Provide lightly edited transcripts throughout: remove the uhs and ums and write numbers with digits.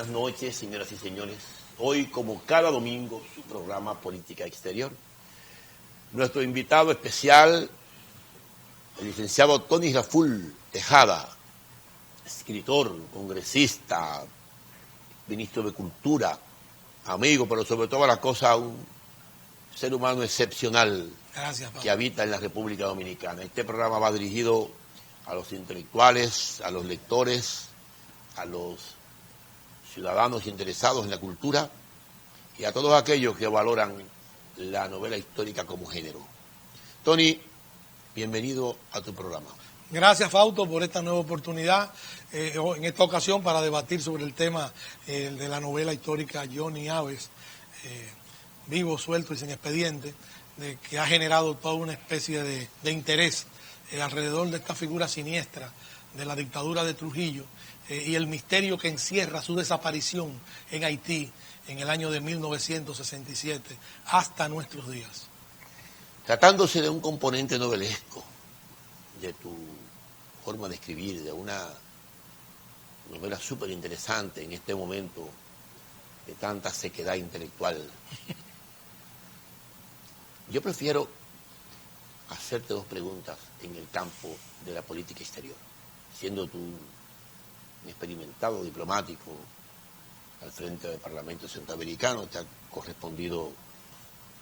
buenas noches, señoras y señores. Hoy, como cada domingo, su programa Política Exterior. Nuestro invitado especial, el licenciado Tony Raful Tejada, escritor, congresista, ministro de Cultura, amigo, pero sobre todas las cosas, un ser humano excepcional. Gracias, Pablo. Que habita en la República Dominicana. Este programa va dirigido a los intelectuales, a los lectores, a los ciudadanos interesados en la cultura y a todos aquellos que valoran la novela histórica como género. Tony, bienvenido a tu programa. Gracias, Fausto, por esta nueva oportunidad, en esta ocasión para debatir sobre el tema de la novela histórica Johnny Aves, vivo, suelto y sin expediente, que ha generado toda una especie de interés alrededor de esta figura siniestra de la dictadura de Trujillo y el misterio que encierra su desaparición en Haití en el año de 1967 hasta nuestros días. Tratándose de un componente novelesco, de tu forma de escribir, de una novela súper interesante en este momento de tanta sequedad intelectual, yo prefiero hacerte dos preguntas en el campo de la política exterior. Siendo tú un experimentado diplomático al frente del Parlamento Centroamericano, te ha correspondido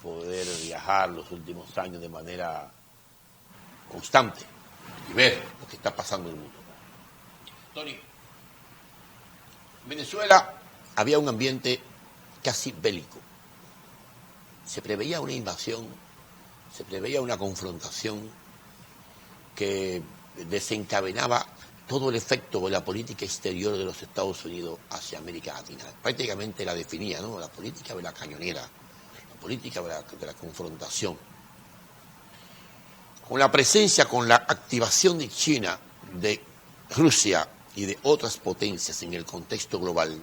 poder viajar los últimos años de manera constante y ver lo que está pasando en el mundo. Tony, en Venezuela había un ambiente casi bélico. Se preveía una invasión, se preveía una confrontación que desencadenaba todo el efecto de la política exterior de los Estados Unidos hacia América Latina. Prácticamente la definía, ¿no? La política de la cañonera, la política de la confrontación. Con la presencia, con la activación de China, de Rusia y de otras potencias en el contexto global,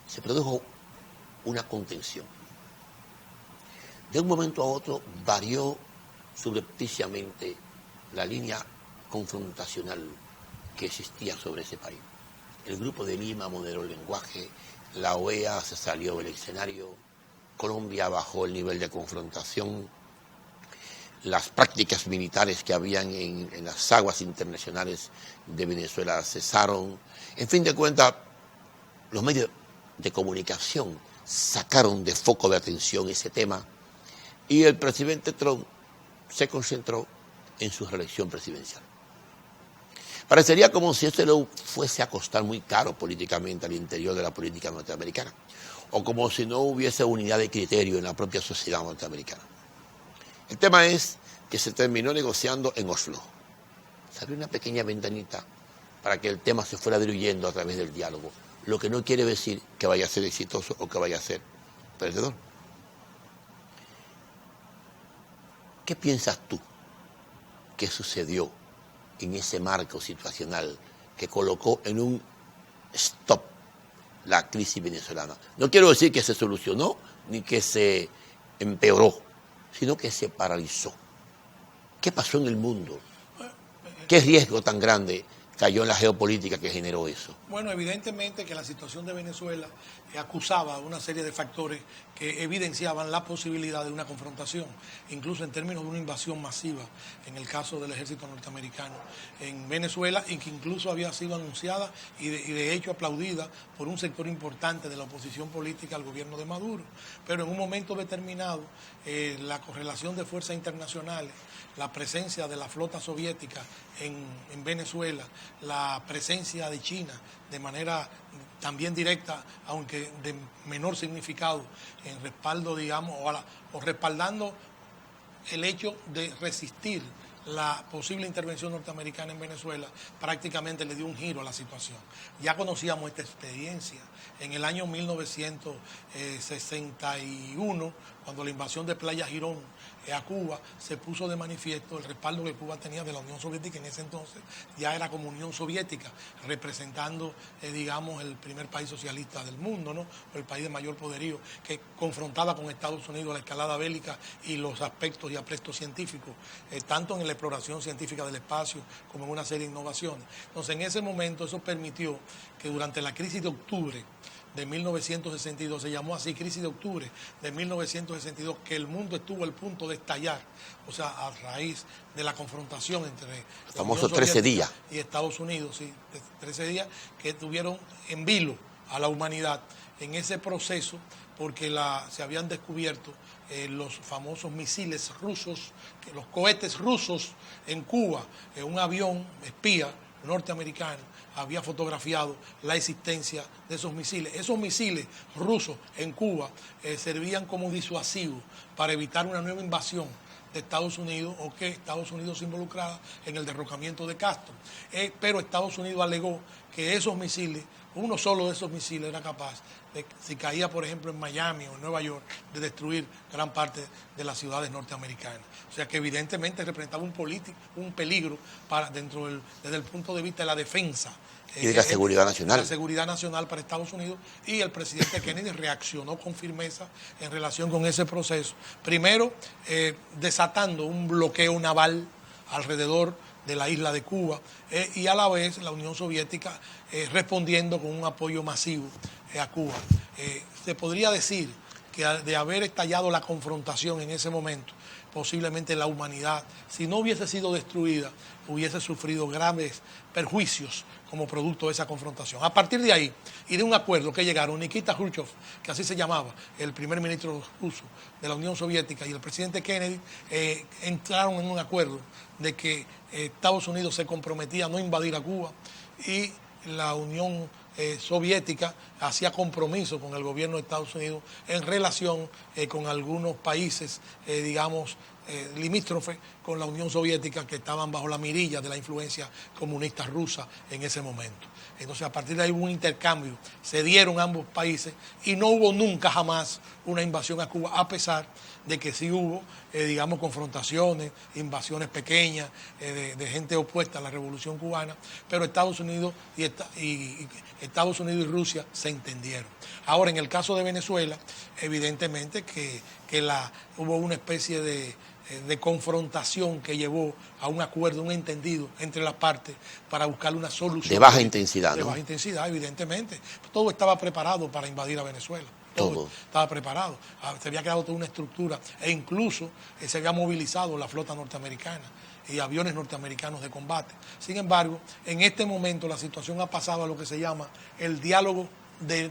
se produjo una contención. De un momento a otro varió subrepticiamente la línea confrontacional que existía sobre ese país. El Grupo de Lima moderó el lenguaje, la OEA se salió del escenario, Colombia bajó el nivel de confrontación, las prácticas militares que habían en las aguas internacionales de Venezuela cesaron. En fin de cuentas, los medios de comunicación sacaron de foco de atención ese tema y el presidente Trump se concentró en su reelección presidencial. Parecería como si esto le fuese a costar muy caro políticamente al interior de la política norteamericana, o como si no hubiese unidad de criterio en la propia sociedad norteamericana. El tema es que se terminó negociando en Oslo. Se abrió una pequeña ventanita para que el tema se fuera diluyendo a través del diálogo, lo que no quiere decir que vaya a ser exitoso o que vaya a ser perdedor. ¿Qué piensas tú que sucedió en ese marco situacional que colocó en un stop la crisis venezolana? No quiero decir que se solucionó ni que se empeoró, sino que se paralizó. ¿Qué pasó en el mundo? ¿Qué riesgo tan grande cayó en la geopolítica que generó eso? Bueno, evidentemente que la situación de Venezuela acusaba una serie de factores que evidenciaban la posibilidad de una confrontación, incluso en términos de una invasión masiva, en el caso del ejército norteamericano en Venezuela, y que incluso había sido anunciada y de hecho aplaudida por un sector importante de la oposición política al gobierno de Maduro. Pero en un momento determinado, la correlación de fuerzas internacionales, la presencia de la flota soviética en Venezuela, la presencia de China de manera también directa, aunque de menor significado, en respaldo, digamos, o respaldando el hecho de resistir la posible intervención norteamericana en Venezuela, prácticamente le dio un giro a la situación. Ya conocíamos esta experiencia en el año 1961, cuando la invasión de Playa Girón a Cuba, se puso de manifiesto el respaldo que Cuba tenía de la Unión Soviética. En ese entonces ya era como Unión Soviética, representando, digamos, el primer país socialista del mundo, ¿no? O el país de mayor poderío, que confrontaba con Estados Unidos la escalada bélica y los aspectos y aprestos científicos, tanto en el exploración científica del espacio, como en una serie de innovaciones. Entonces, en ese momento eso permitió que durante la crisis de octubre de 1962, se llamó así, crisis de octubre de 1962, que el mundo estuvo al punto de estallar, o sea, a raíz de la confrontación entre los famosos 13 días y Estados Unidos, sí, 13 días que tuvieron en vilo a la humanidad en ese proceso, porque se habían descubierto los famosos misiles rusos, los cohetes rusos en Cuba, un avión espía norteamericano había fotografiado la existencia de esos misiles. Esos misiles rusos en Cuba servían como disuasivos para evitar una nueva invasión de Estados Unidos o que Estados Unidos se involucrara en el derrocamiento de Castro. Pero Estados Unidos alegó que esos misiles, uno solo de esos misiles era capaz de, si caía por ejemplo en Miami o en Nueva York, de destruir gran parte de las ciudades norteamericanas. O sea que evidentemente representaba un peligro desde el punto de vista de la defensa y de la seguridad nacional. La seguridad nacional para Estados Unidos, y el presidente Kennedy reaccionó con firmeza en relación con ese proceso. Primero, desatando un bloqueo naval alrededor de la isla de Cuba y a la vez la Unión Soviética respondiendo con un apoyo masivo a Cuba. Se podría decir que de haber estallado la confrontación en ese momento, posiblemente la humanidad, si no hubiese sido destruida, hubiese sufrido graves perjuicios como producto de esa confrontación. A partir de ahí, y de un acuerdo que llegaron Nikita Khrushchev, que así se llamaba, el primer ministro ruso de la Unión Soviética, y el presidente Kennedy, entraron en un acuerdo de que Estados Unidos se comprometía a no invadir a Cuba, y la Unión Soviética hacía compromiso con el gobierno de Estados Unidos en relación con algunos países, limítrofes con la Unión Soviética, que estaban bajo la mirilla de la influencia comunista rusa en ese momento. Entonces, a partir de ahí hubo un intercambio, se dieron ambos países y no hubo nunca jamás una invasión a Cuba, a pesar de que sí hubo, confrontaciones, invasiones pequeñas de gente opuesta a la Revolución Cubana, pero Estados Unidos y Rusia se entendieron. Ahora, en el caso de Venezuela, evidentemente que hubo una especie de confrontación que llevó a un acuerdo, un entendido entre las partes para buscar una solución. De baja intensidad, ¿no? De baja intensidad, evidentemente. Todo estaba preparado para invadir a Venezuela. Todo estaba preparado. Se había creado toda una estructura e incluso se había movilizado la flota norteamericana y aviones norteamericanos de combate. Sin embargo, en este momento la situación ha pasado a lo que se llama el diálogo de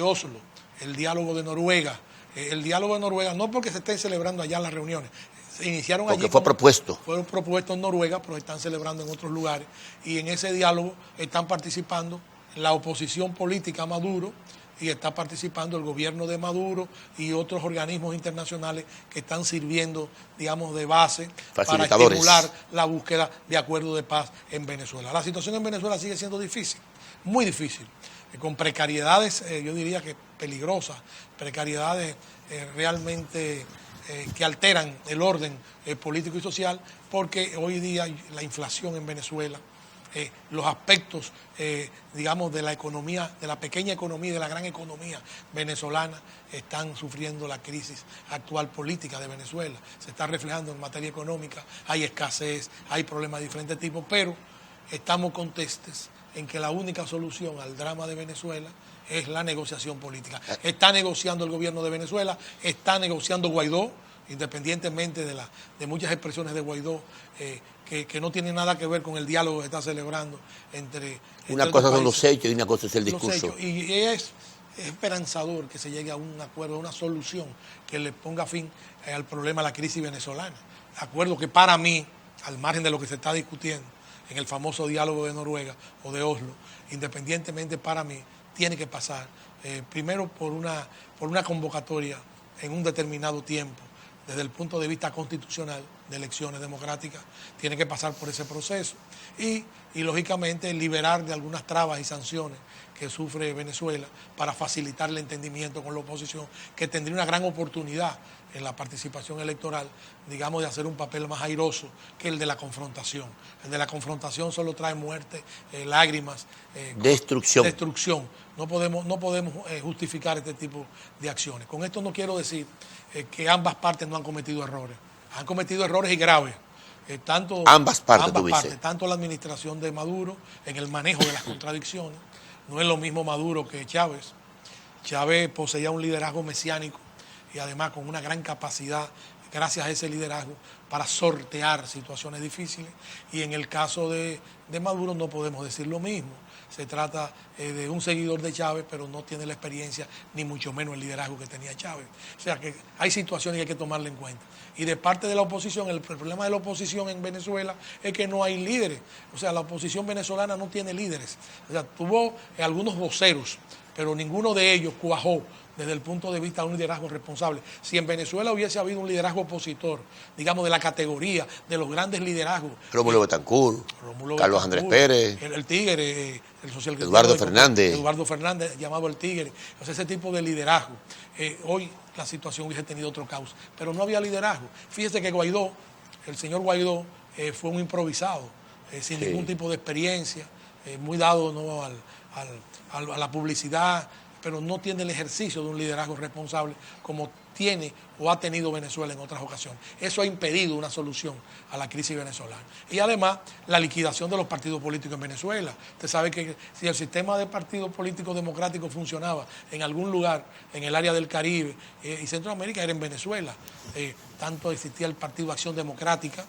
Oslo, el diálogo de Noruega. El diálogo de Noruega, no porque se estén celebrando allá las reuniones, se iniciaron allí. Porque fue propuesto. Fueron propuestos en Noruega, pero están celebrando en otros lugares. Y en ese diálogo están participando la oposición política a Maduro, y está participando el gobierno de Maduro y otros organismos internacionales que están sirviendo, de base para estimular la búsqueda de acuerdo de paz en Venezuela. La situación en Venezuela sigue siendo difícil, muy difícil, con precariedades, yo diría que peligrosas, precariedades realmente que alteran el orden político y social, porque hoy día la inflación en Venezuela, los aspectos, de la economía, de la pequeña economía y de la gran economía venezolana, están sufriendo la crisis actual política de Venezuela. Se está reflejando en materia económica, hay escasez, hay problemas de diferentes tipos, pero estamos contestes en que la única solución al drama de Venezuela es la negociación política. Está negociando el gobierno de Venezuela, está negociando Guaidó, independientemente de muchas expresiones de Guaidó que no tienen nada que ver con el diálogo que está celebrando entre una cosa son los hechos y una cosa es el discurso. Y es esperanzador que se llegue a un acuerdo, a una solución que le ponga fin al problema de la crisis venezolana. Acuerdo que para mí, al margen de lo que se está discutiendo en el famoso diálogo de Noruega o de Oslo, independientemente para mí, tiene que pasar primero por una convocatoria en un determinado tiempo, desde el punto de vista constitucional de elecciones democráticas, tiene que pasar por ese proceso y lógicamente liberar de algunas trabas y sanciones que sufre Venezuela para facilitar el entendimiento con la oposición, que tendría una gran oportunidad en la participación electoral, de hacer un papel más airoso que el de la confrontación. El de la confrontación solo trae muerte, lágrimas, destrucción. No podemos justificar este tipo de acciones. Con esto no quiero decir que ambas partes no han cometido errores. Han cometido errores y graves. Ambas partes, tú dices. tanto la administración de Maduro en el manejo de las contradicciones. No es lo mismo Maduro que Chávez. Chávez poseía un liderazgo mesiánico y además con una gran capacidad, gracias a ese liderazgo, para sortear situaciones difíciles. Y en el caso de Maduro no podemos decir lo mismo. Se trata de un seguidor de Chávez, pero no tiene la experiencia, ni mucho menos el liderazgo que tenía Chávez. O sea que hay situaciones que hay que tomarla en cuenta. Y de parte de la oposición, el problema de la oposición en Venezuela es que no hay líderes. O sea, la oposición venezolana no tiene líderes. O sea, tuvo algunos voceros, pero ninguno de ellos cuajó desde el punto de vista de un liderazgo responsable. Si en Venezuela hubiese habido un liderazgo opositor, digamos de la categoría de los grandes liderazgos. Rómulo Betancourt, Carlos Andrés Pérez, el Tigre, el social Eduardo Fernández. Eduardo Fernández, llamado el Tigre. O sea, ese tipo de liderazgo. Hoy la situación hubiese tenido otro cauce, pero no había liderazgo. Fíjese que Guaidó, el señor Guaidó, fue un improvisado, sin ningún tipo de experiencia, muy dado, ¿no?, a la publicidad, pero no tiene el ejercicio de un liderazgo responsable como tiene o ha tenido Venezuela en otras ocasiones. Eso ha impedido una solución a la crisis venezolana. Y además, la liquidación de los partidos políticos en Venezuela. Usted sabe que si el sistema de partidos políticos democráticos funcionaba en algún lugar, en el área del Caribe y Centroamérica, era en Venezuela. Tanto existía el Partido Acción Democrática,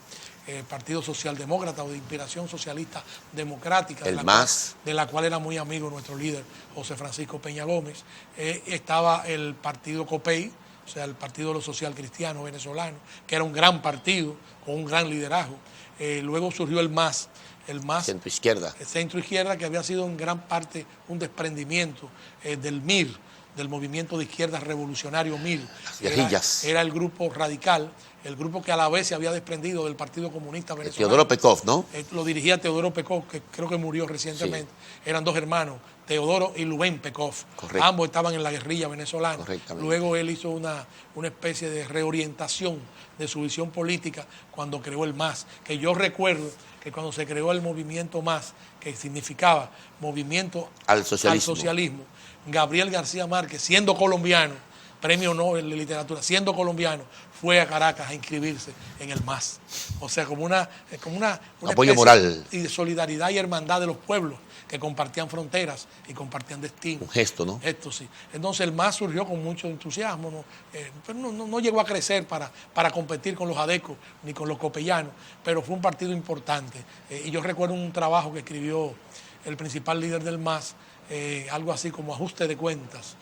Partido Socialdemócrata o de inspiración socialista democrática, de la cual era muy amigo nuestro líder José Francisco Peña Gómez. Estaba el Partido COPEI, o sea, el Partido de los Social Cristianos Venezolanos, que era un gran partido con un gran liderazgo. Luego surgió el MAS, centro izquierda. El centro izquierda, que había sido en gran parte un desprendimiento del MIR, del movimiento de izquierda revolucionario MIR. Era el grupo radical, el grupo que a la vez se había desprendido del Partido Comunista Venezolano. Teodoro Pekov, ¿no? Lo dirigía Teodoro Pekov, que creo que murió recientemente. Sí. Eran dos hermanos, Teodoro y Lubén Pekov. Correcto. Ambos estaban en la guerrilla venezolana. Luego él hizo una especie de reorientación de su visión política cuando creó el MAS, que yo recuerdo que cuando se creó el movimiento MAS, que significaba Movimiento al Socialismo, Gabriel García Márquez, siendo colombiano, Premio Nobel de Literatura, siendo colombiano, fue a Caracas a inscribirse en el MAS. O sea, como una apoyo moral y de solidaridad y hermandad de los pueblos que compartían fronteras y compartían destinos. Un gesto, ¿no? Esto sí. Entonces el MAS surgió con mucho entusiasmo, ¿no? Pero no llegó a crecer para competir con los adecos ni con los copellanos, pero fue un partido importante. Y yo recuerdo un trabajo que escribió el principal líder del MAS, algo así como ajuste de cuentas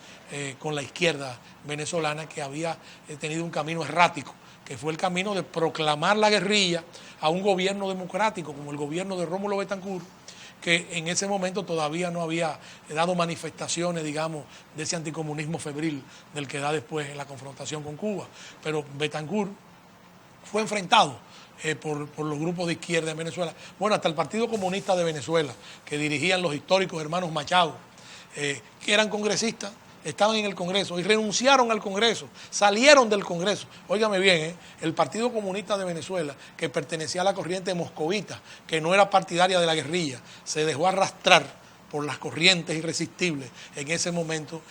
con la izquierda venezolana, que había tenido un camino errático, que fue el camino de proclamar la guerrilla a un gobierno democrático como el gobierno de Rómulo Betancourt, que en ese momento todavía no había dado manifestaciones, digamos, de ese anticomunismo febril del que da después en la confrontación con Cuba. Pero Betancourt fue enfrentado por los grupos de izquierda en Venezuela. Bueno, hasta el Partido Comunista de Venezuela, que dirigían los históricos hermanos Machado, que eran congresistas, estaban en el Congreso y renunciaron al Congreso, salieron del Congreso. Óigame bien, el Partido Comunista de Venezuela, que pertenecía a la corriente moscovita, que no era partidaria de la guerrilla, se dejó arrastrar por las corrientes irresistibles en ese momento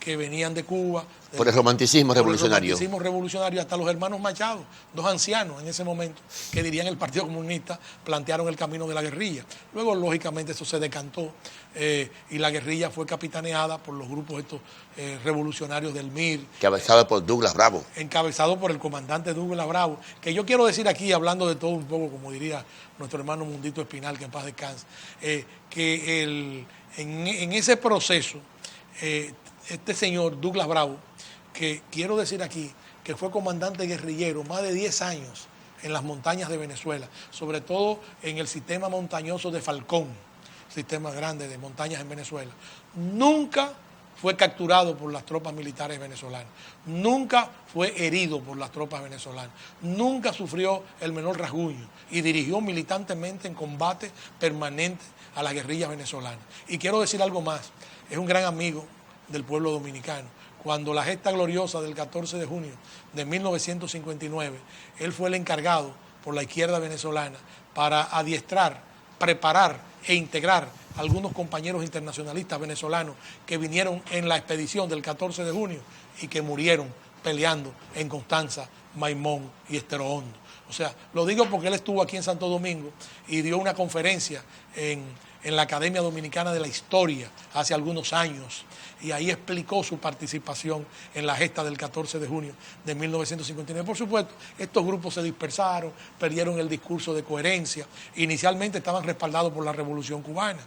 que venían de Cuba. Por el romanticismo revolucionario. Por el romanticismo revolucionario, hasta los hermanos Machado, dos ancianos en ese momento, que dirían el Partido Comunista, plantearon el camino de la guerrilla. Luego, lógicamente, eso se decantó y la guerrilla fue capitaneada por los grupos estos revolucionarios del MIR. Encabezado por Douglas Bravo. Encabezado por el comandante Douglas Bravo, que yo quiero decir aquí, hablando de todo un poco, como diría nuestro hermano Mundito Espinal, que en paz descanse, que en ese proceso, este señor Douglas Bravo, que quiero decir aquí, que fue comandante guerrillero más de 10 años en las montañas de Venezuela, sobre todo en el sistema montañoso de Falcón, sistema grande de montañas en Venezuela, nunca fue capturado por las tropas militares venezolanas, nunca fue herido por las tropas venezolanas, nunca sufrió el menor rasguño y dirigió militantemente en combate permanente a la guerrilla venezolana. Y quiero decir algo más, es un gran amigo del pueblo dominicano. Cuando la gesta gloriosa del 14 de junio de 1959, él fue el encargado por la izquierda venezolana para adiestrar, preparar e integrar a algunos compañeros internacionalistas venezolanos que vinieron en la expedición del 14 de junio y que murieron peleando en Constanza, Maimón y Estero Hondo. O sea, lo digo porque él estuvo aquí en Santo Domingo y dio una conferencia en la Academia Dominicana de la Historia hace algunos años, y ahí explicó su participación en la gesta del 14 de junio de 1959. Por supuesto, estos grupos se dispersaron, perdieron el discurso de coherencia. Inicialmente estaban respaldados por la Revolución Cubana,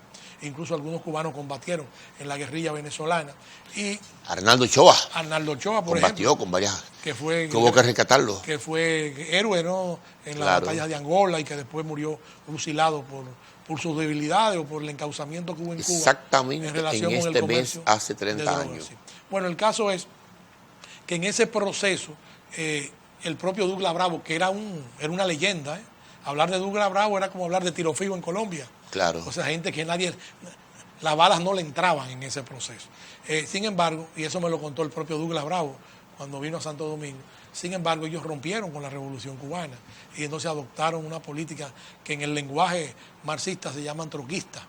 incluso algunos cubanos combatieron en la guerrilla venezolana. Y Arnaldo Ochoa por combatió ejemplo, con varias, que hubo que rescatarlo. Que fue héroe, ¿no?, en las batallas de Angola, y que después murió fusilado por sus debilidades o por el encauzamiento que hubo en Cuba. Exactamente, en relación en con este el mes hace 30 drogas, años. sí. Bueno, el caso es que en ese proceso, el propio Douglas Bravo, que era una leyenda, hablar de Douglas Bravo era como hablar de Tiro Fijo en Colombia. Claro. O sea, gente que las balas no le entraban en ese proceso. Sin embargo, y eso me lo contó el propio Douglas Bravo cuando vino a Santo Domingo, sin embargo, ellos rompieron con la Revolución Cubana y entonces adoptaron una política que en el lenguaje marxista se llama troquista.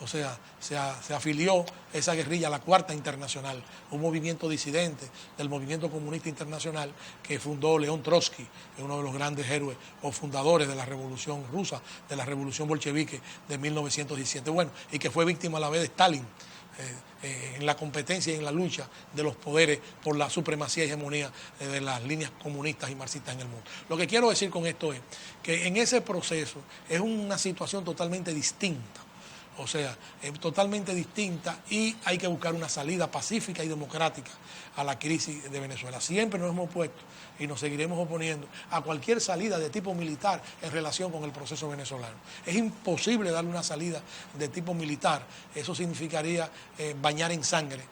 O sea, se afilió esa guerrilla a la Cuarta Internacional, un movimiento disidente del movimiento comunista internacional que fundó León Trotsky, uno de los grandes héroes o fundadores de la Revolución Rusa, de la Revolución Bolchevique de 1917. Bueno, y que fue víctima a la vez de Stalin en la competencia y en la lucha de los poderes por la supremacía y hegemonía de las líneas comunistas y marxistas en el mundo. Lo que quiero decir con esto es que en ese proceso es una situación totalmente distinta. O sea, es totalmente distinta, y hay que buscar una salida pacífica y democrática a la crisis de Venezuela. Siempre nos hemos opuesto y nos seguiremos oponiendo a cualquier salida de tipo militar en relación con el proceso venezolano. Es imposible darle una salida de tipo militar. Eso significaría bañar en sangre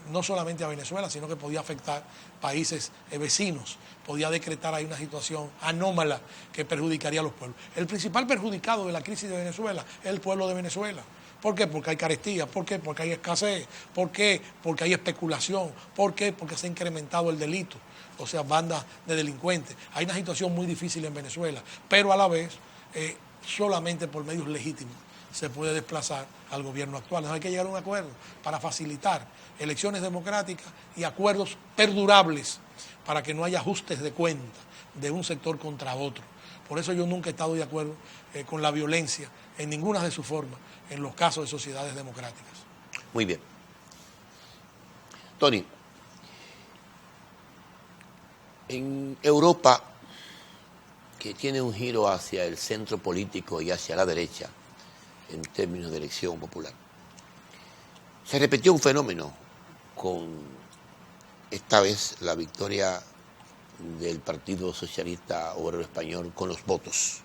no solamente a Venezuela, sino que podía afectar países vecinos. Podía decretar ahí una situación anómala que perjudicaría a los pueblos. El principal perjudicado de la crisis de Venezuela es el pueblo de Venezuela. ¿Por qué? Porque hay carestía. ¿Por qué? Porque hay escasez. ¿Por qué? Porque hay especulación. ¿Por qué? Porque se ha incrementado el delito. O sea, bandas de delincuentes. Hay una situación muy difícil en Venezuela, pero a la vez solamente por medios legítimos se puede desplazar al gobierno actual. Entonces hay que llegar a un acuerdo para facilitar elecciones democráticas y acuerdos perdurables para que no haya ajustes de cuenta de un sector contra otro. Por eso yo nunca he estado de acuerdo con la violencia en ninguna de sus formas en los casos de sociedades democráticas. Muy bien. Tony, en Europa, que tiene un giro hacia el centro político y hacia la derecha en términos de elección popular, se repitió un fenómeno con esta vez la victoria del Partido Socialista Obrero Español con los votos.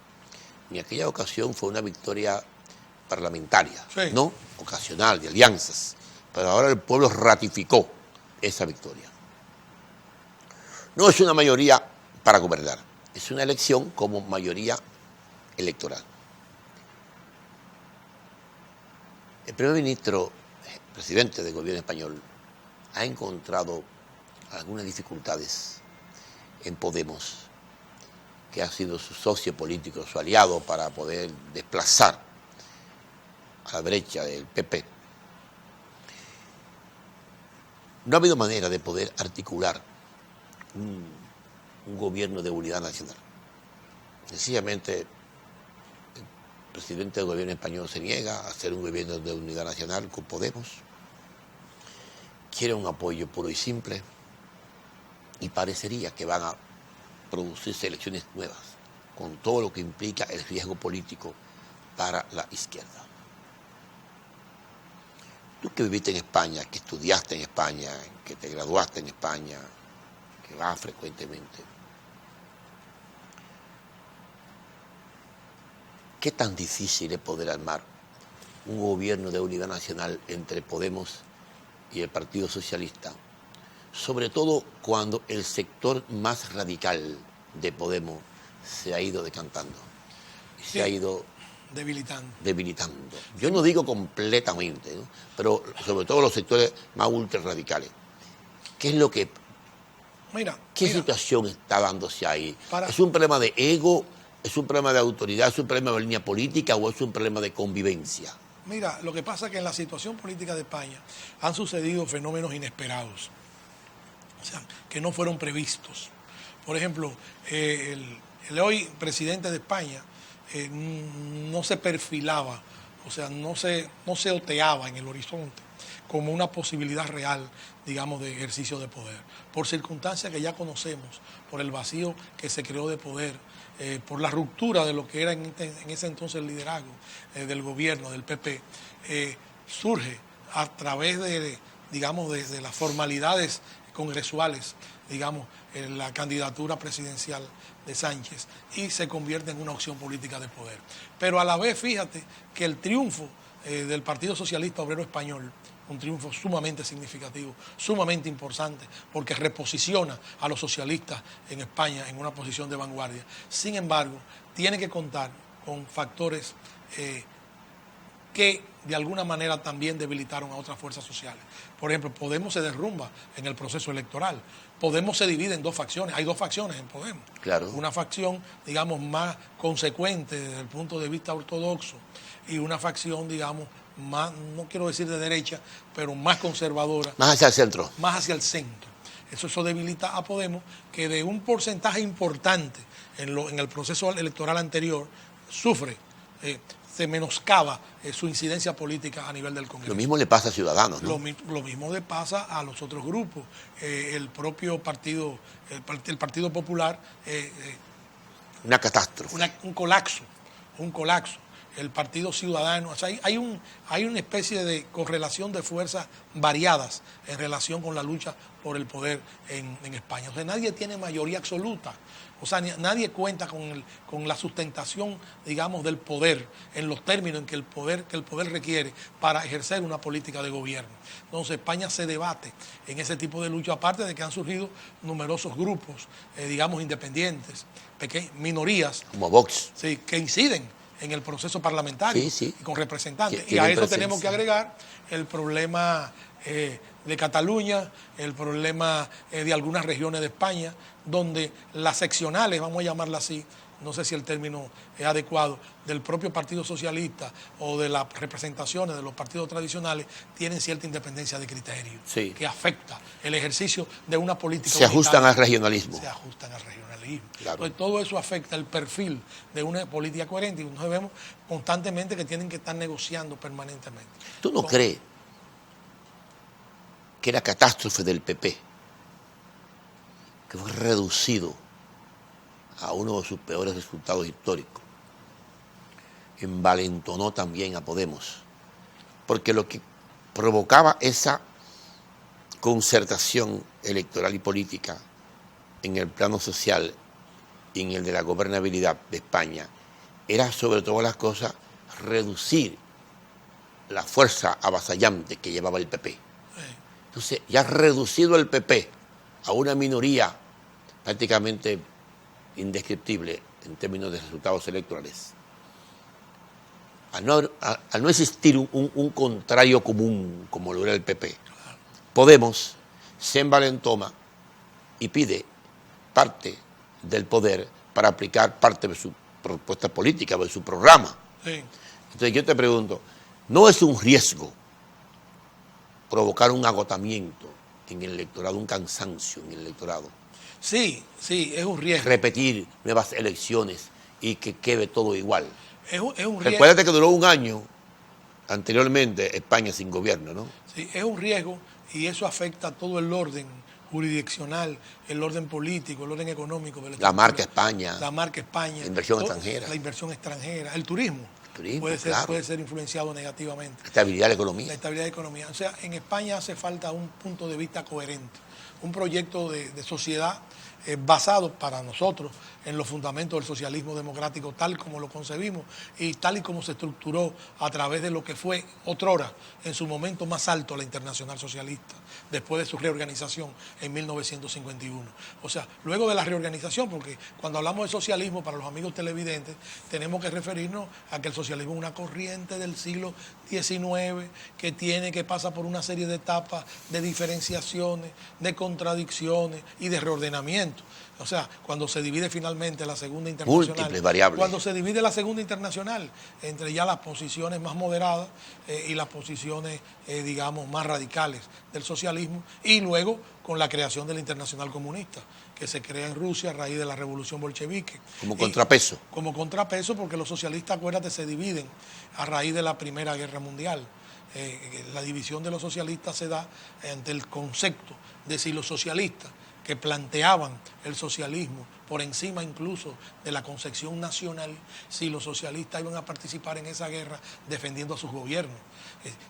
En aquella ocasión fue una victoria parlamentaria, sí, no ocasional, de alianzas, pero ahora el pueblo ratificó esa victoria. No es una mayoría para gobernar, es una elección como mayoría electoral. El primer ministro, presidente del gobierno español, ha encontrado algunas dificultades en Podemos, que ha sido su socio político, su aliado para poder desplazar a la derecha del PP. No ha habido manera de poder articular un gobierno de unidad nacional. Sencillamente, el presidente del gobierno español se niega a hacer un gobierno de unidad nacional con Podemos. Quiere un apoyo puro y simple, y parecería que van a producirse elecciones nuevas, con todo lo que implica el riesgo político para la izquierda. Tú que viviste en España, que estudiaste en España, que te graduaste en España, que vas frecuentemente, ¿qué tan difícil es poder armar un gobierno de unidad nacional entre Podemos y el Partido Socialista? Sobre todo cuando el sector más radical de Podemos se ha ido decantando, se ha ido debilitando. Yo no digo completamente, ¿no?, pero sobre todo los sectores más ultra radicales. ¿Qué es lo que... ¿Qué situación está dándose ahí? ¿Es un problema de ego? ¿Es un problema de autoridad? ¿Es un problema de línea política? ¿O es un problema de convivencia? Mira, lo que pasa es que en la situación política de España han sucedido fenómenos inesperados, o sea, que no fueron previstos. Por ejemplo, el El hoy presidente de España no se perfilaba, o sea, no se oteaba en el horizonte como una posibilidad real, digamos, de ejercicio de poder, por circunstancias que ya conocemos, por el vacío que se creó de poder, por la ruptura de lo que era en ese entonces el liderazgo del gobierno, del PP, surge a través de, digamos, de las formalidades congresuales, digamos, en la candidatura presidencial de Sánchez, y se convierte en una opción política de poder. Pero a la vez, fíjate que el triunfo del Partido Socialista Obrero Español, un triunfo sumamente significativo, sumamente importante, porque reposiciona a los socialistas en España en una posición de vanguardia. Sin embargo, tiene que contar con factores que de alguna manera también debilitaron a otras fuerzas sociales. Por ejemplo, Podemos se derrumba en el proceso electoral. Podemos se divide en dos facciones. Hay dos facciones en Podemos. Claro. Una facción, digamos, más consecuente desde el punto de vista ortodoxo y una facción, digamos, más, no quiero decir de derecha, pero más conservadora. Más hacia el centro. Más hacia el centro. Eso debilita a Podemos, que de un porcentaje importante en el proceso electoral anterior sufre, se menoscaba su incidencia política a nivel del Congreso. Lo mismo le pasa a Ciudadanos, ¿no? Lo mismo le pasa a los otros grupos. El propio partido, el Partido Popular... una catástrofe. Un colapso. El Partido Ciudadano, o sea, hay una especie de correlación de fuerzas variadas en relación con la lucha por el poder en España. O sea, nadie tiene mayoría absoluta. O sea, nadie cuenta con la sustentación, digamos, del poder en los términos en que el poder requiere para ejercer una política de gobierno. Entonces, España se debate en ese tipo de lucha, aparte de que han surgido numerosos grupos, digamos, independientes, minorías. Como Vox. Sí, que inciden en el proceso parlamentario, sí. con representantes. Y a eso tenemos que agregar el problema de Cataluña, el problema de algunas regiones de España, donde las seccionales, vamos a llamarla así, no sé si el término es adecuado, del propio Partido Socialista o de las representaciones de los partidos tradicionales, tienen cierta independencia de criterio, que afecta el ejercicio de una política unitaria. Se ajustan al regionalismo. Claro. Entonces, todo eso afecta el perfil de una política coherente y nos vemos constantemente que tienen que estar negociando permanentemente. ¿Tú no crees que la catástrofe del PP, que fue reducido a uno de sus peores resultados históricos, envalentonó también a Podemos? Porque lo que provocaba esa concertación electoral y política en el plano social y en el de la gobernabilidad de España era, sobre todas las cosas, reducir la fuerza avasallante que llevaba el PP. Entonces, ya reducido el PP a una minoría prácticamente indescriptible en términos de resultados electorales, al no existir un contrario común como lo era el PP, Podemos se envalentona y pide parte del poder para aplicar parte de su propuesta política, de su programa. Sí. Entonces yo te pregunto, ¿no es un riesgo provocar un agotamiento en el electorado, un cansancio en el electorado? Sí, es un riesgo. Repetir nuevas elecciones y que quede todo igual. Es un riesgo. Recuérdate que duró un año anteriormente España sin gobierno, ¿no? Sí, es un riesgo y eso afecta a todo el orden jurisdiccional, el orden político, el orden económico. La marca España. La marca España. La inversión extranjera. La inversión extranjera. El turismo. Claro. Puede ser influenciado negativamente. La estabilidad de la economía. La estabilidad de la economía. O sea, en España hace falta un punto de vista coherente, un proyecto de sociedad basado para nosotros en los fundamentos del socialismo democrático tal como lo concebimos y tal y como se estructuró a través de lo que fue otrora en su momento más alto la Internacional Socialista después de su reorganización en 1951. O sea, luego de la reorganización, porque cuando hablamos de socialismo para los amigos televidentes tenemos que referirnos a que el socialismo es una corriente del siglo XIX que pasa por una serie de etapas de diferenciaciones, de contradicciones y de reordenamiento. pensamiento. O sea, cuando se divide finalmente la Segunda Internacional. Múltiples variables. Cuando se divide la Segunda Internacional entre ya las posiciones más moderadas y las posiciones, digamos, más radicales del socialismo, y luego con la creación de la Internacional Comunista, que se crea en Rusia a raíz de la Revolución Bolchevique. Como contrapeso. Como contrapeso, porque los socialistas, acuérdate, se dividen a raíz de la Primera Guerra Mundial. La división de los socialistas se da ante el concepto de si los socialistas que planteaban el socialismo por encima incluso de la concepción nacional, si los socialistas iban a participar en esa guerra defendiendo a sus gobiernos.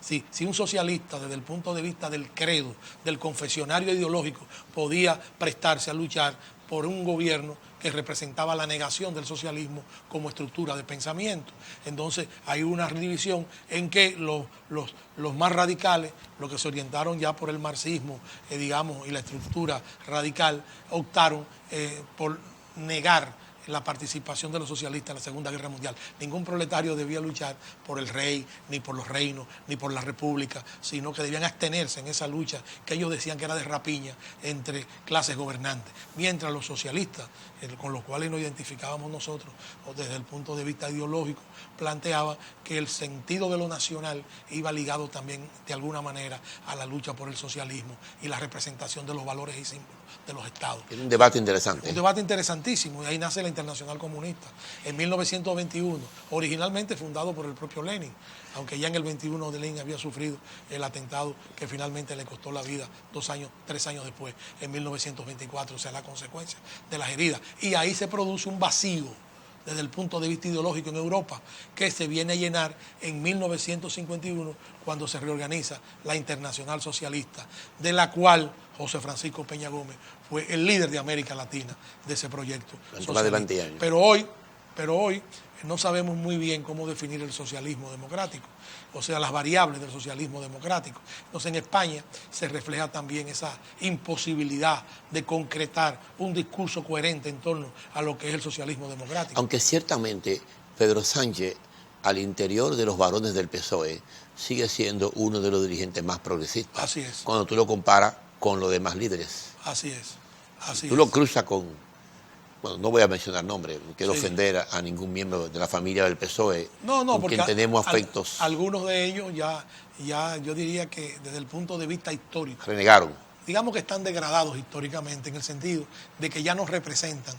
Si un socialista, desde el punto de vista del credo, del confesionario ideológico, podía prestarse a luchar por un gobierno que representaba la negación del socialismo como estructura de pensamiento. Entonces hay una división en que los más radicales, los que se orientaron ya por el marxismo, digamos, y la estructura radical, optaron por negar la participación de los socialistas en la Segunda Guerra Mundial. Ningún proletario debía luchar por el rey, ni por los reinos, ni por la república, sino que debían abstenerse en esa lucha que ellos decían que era de rapiña entre clases gobernantes. Mientras los socialistas, con los cuales nos identificábamos nosotros, o desde el punto de vista ideológico, planteaban que el sentido de lo nacional iba ligado también de alguna manera a la lucha por el socialismo y la representación de los valores y símbolos de los estados. Es un debate interesante. Un debate interesantísimo, y ahí nace la Internacional Comunista en 1921, originalmente fundado por el propio Lenin, aunque ya en el 21 de Lenin había sufrido el atentado que finalmente le costó la vida 3 años después, en 1924, o sea, la consecuencia de las heridas. Y ahí se produce un vacío desde el punto de vista ideológico en Europa, que se viene a llenar en 1951, cuando se reorganiza la Internacional Socialista, de la cual José Francisco Peña Gómez fue el líder de América Latina de ese proyecto. Más de 20 años. Pero hoy no sabemos muy bien cómo definir el socialismo democrático, o sea, las variables del socialismo democrático. Entonces, en España se refleja también esa imposibilidad de concretar un discurso coherente en torno a lo que es el socialismo democrático. Aunque ciertamente Pedro Sánchez, al interior de los varones del PSOE, sigue siendo uno de los dirigentes más progresistas. Así es. Cuando tú lo comparas con los demás líderes. Así es. Tú lo cruzas con, bueno, no voy a mencionar nombres, no quiero Sí. ofender a ningún miembro de la familia del PSOE, No, con porque quien tenemos afectos, algunos de ellos ya yo diría que desde el punto de vista histórico, renegaron. digamos que están degradados históricamente, en el sentido de que ya no representan,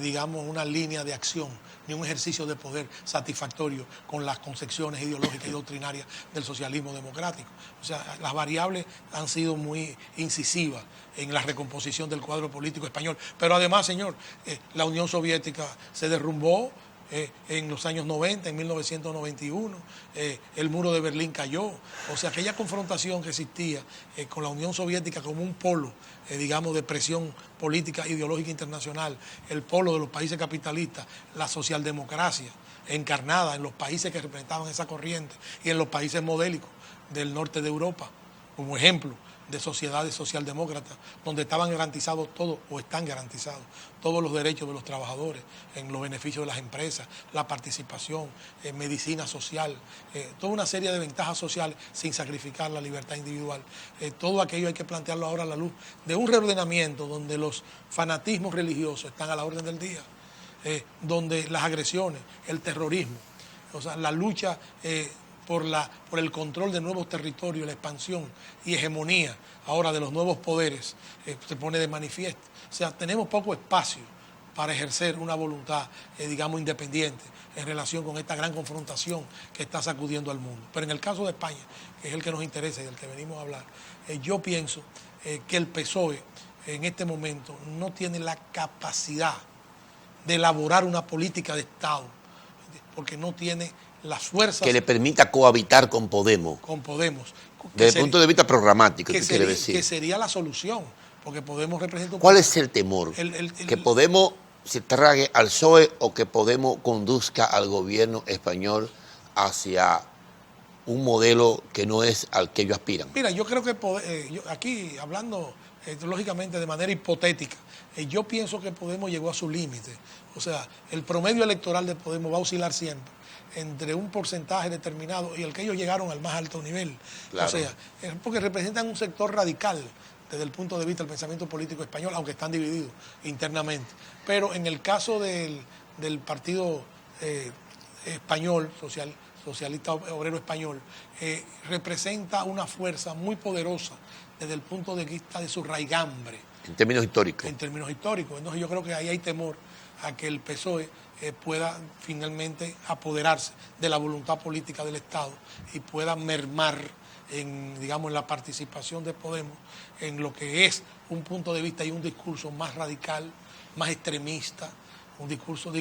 digamos, una línea de acción ni un ejercicio de poder satisfactorio con las concepciones ideológicas y doctrinarias del socialismo democrático. O sea, las variables han sido muy incisivas en la recomposición del cuadro político español. Pero además, señor, la Unión Soviética se derrumbó en los años 90, en 1991, el muro de Berlín cayó. O sea, aquella confrontación que existía con la Unión Soviética como un polo, digamos, de presión política ideológica internacional, el polo de los países capitalistas, la socialdemocracia encarnada en los países que representaban esa corriente y en los países modélicos del norte de Europa, como ejemplo de sociedades socialdemócratas, donde estaban garantizados todos, o están garantizados, todos los derechos de los trabajadores, en los beneficios de las empresas, la participación, medicina social, toda una serie de ventajas sociales sin sacrificar la libertad individual. Todo aquello hay que plantearlo ahora a la luz de un reordenamiento donde los fanatismos religiosos están a la orden del día, donde las agresiones, el terrorismo, o sea, la lucha por el control de nuevos territorios, la expansión y hegemonía ahora de los nuevos poderes se pone de manifiesto. O sea, tenemos poco espacio para ejercer una voluntad, digamos, independiente en relación con esta gran confrontación que está sacudiendo al mundo. Pero en el caso de España, que es el que nos interesa y del que venimos a hablar, yo pienso que el PSOE en este momento no tiene la capacidad de elaborar una política de Estado, porque no tiene las fuerzas Que le permita cohabitar con Podemos. con Podemos. Desde el punto de vista programático, que tú quieres sería, decir. que sería la solución, porque Podemos representa un... ¿Cuál es el temor? ¿Que Podemos se trague al PSOE o que Podemos conduzca al gobierno español hacia un modelo que no es al que ellos aspiran? Mira, yo creo que aquí, hablando lógicamente de manera hipotética, yo pienso que Podemos llegó a su límite. O sea, el promedio electoral de Podemos va a oscilar siempre entre un porcentaje determinado y el que ellos llegaron al más alto nivel. Claro. O sea, es porque representan un sector radical desde el punto de vista del pensamiento político español, aunque están divididos internamente. Pero en el caso del partido español, socialista obrero español, representa una fuerza muy poderosa desde el punto de vista de su raigambre. En términos históricos. En términos históricos. Entonces yo creo que ahí hay temor a que el PSOE pueda finalmente apoderarse de la voluntad política del Estado y pueda mermar en la participación de Podemos en lo que es un punto de vista y un discurso más radical, más extremista, un discurso,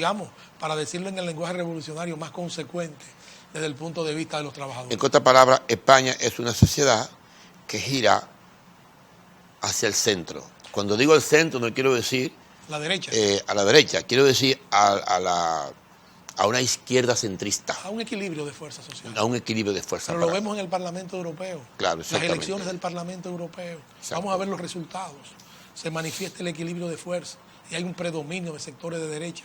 para decirlo en el lenguaje revolucionario, más consecuente desde el punto de vista de los trabajadores. En otras palabras, España es una sociedad que gira hacia el centro. Cuando digo el centro no quiero decir la derecha. A la derecha, quiero decir a una izquierda centrista. A un equilibrio de fuerzas sociales. A un equilibrio de fuerzas. Pero lo vemos en el Parlamento Europeo. Claro, las exactamente. elecciones del Parlamento Europeo. Exacto. Vamos a ver los resultados. Se manifiesta el equilibrio de fuerzas y hay un predominio de sectores de derecha.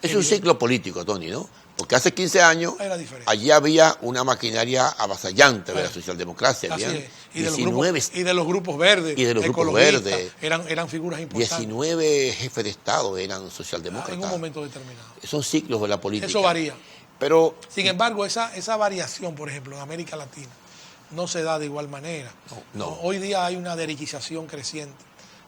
Es un ciclo político, Tony, ¿no? Porque hace 15 años allí había una maquinaria avasallante de la socialdemocracia. Y de los grupos verdes. Y de los grupos verdes. Eran figuras importantes. 19 jefes de Estado eran socialdemócratas. En un momento determinado. Son ciclos de la política. Eso varía. Pero, sin embargo, esa variación, por ejemplo, en América Latina, no se da de igual manera. No. Hoy día hay una derechización creciente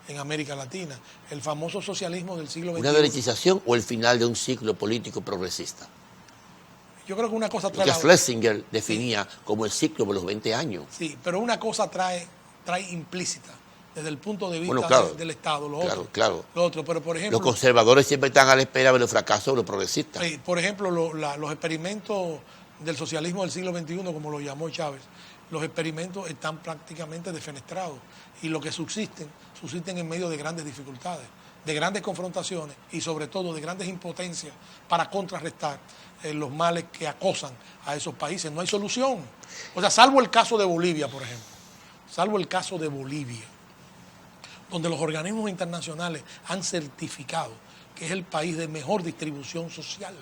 en América Latina. El famoso socialismo del siglo XXI. ¿Una derechización o el final de un ciclo político progresista? Yo creo que una cosa trae... Que Schlesinger definía como el ciclo de los 20 años. Sí, pero una cosa trae implícita desde el punto de vista del Estado, lo otro. Pero, por ejemplo, los conservadores siempre están a la espera de los fracasos de los progresistas. Por ejemplo, los experimentos del socialismo del siglo XXI, como lo llamó Chávez, los experimentos están prácticamente defenestrados y lo que subsisten en medio de grandes dificultades, de grandes confrontaciones y sobre todo de grandes impotencias para contrarrestar los males que acosan a esos países. No hay solución. O sea, salvo el caso de Bolivia, por ejemplo. Salvo el caso de Bolivia, donde los organismos internacionales han certificado que es el país de mejor distribución social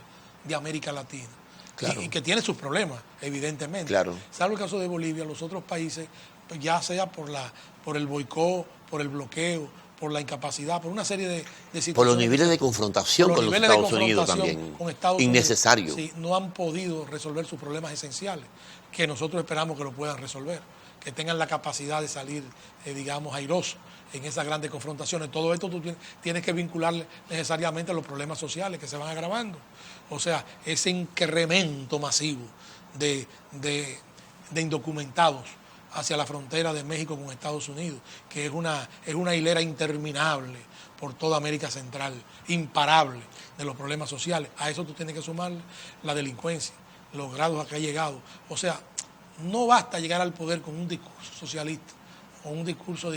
de América Latina. Claro. Y que tiene sus problemas, evidentemente. Claro. Salvo el caso de Bolivia, los otros países, ya sea por el boicot, por el bloqueo, por la incapacidad, por una serie de situaciones. Por los niveles de confrontación con los Estados Unidos también. Innecesario. Sí, no han podido resolver sus problemas esenciales, que nosotros esperamos que lo puedan resolver, que tengan la capacidad de salir, airosos en esas grandes confrontaciones. Todo esto tú tienes que vincularle necesariamente a los problemas sociales que se van agravando. O sea, ese incremento masivo de indocumentados hacia la frontera de México con Estados Unidos, que es una hilera interminable por toda América Central, imparable de los problemas sociales. A eso tú tienes que sumarle la delincuencia, los grados a que ha llegado. O sea, no basta llegar al poder con un discurso socialista o un discurso,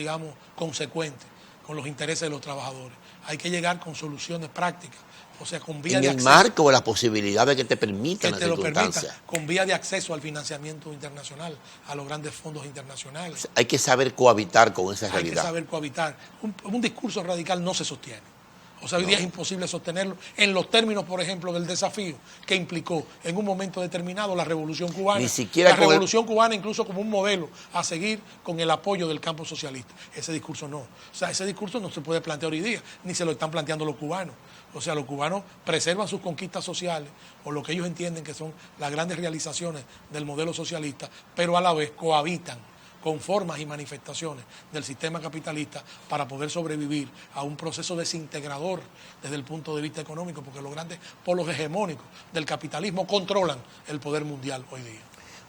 consecuente con los intereses de los trabajadores. Hay que llegar con soluciones prácticas. O sea, con vía de acceso. En el marco de las posibilidades que te permitan las circunstancias. Con vía de acceso al financiamiento internacional, a los grandes fondos internacionales. Hay que saber cohabitar con esa realidad. Hay que saber cohabitar. Un discurso radical no se sostiene. O sea, hoy día es imposible sostenerlo en los términos, por ejemplo, del desafío que implicó en un momento determinado la Revolución Cubana. Ni siquiera la Revolución Cubana incluso como un modelo a seguir con el apoyo del campo socialista. Ese discurso no. O sea, ese discurso no se puede plantear hoy día, ni se lo están planteando los cubanos. O sea, los cubanos preservan sus conquistas sociales o lo que ellos entienden que son las grandes realizaciones del modelo socialista, pero a la vez cohabitan con formas y manifestaciones del sistema capitalista para poder sobrevivir a un proceso desintegrador desde el punto de vista económico, porque los grandes polos hegemónicos del capitalismo controlan el poder mundial hoy día.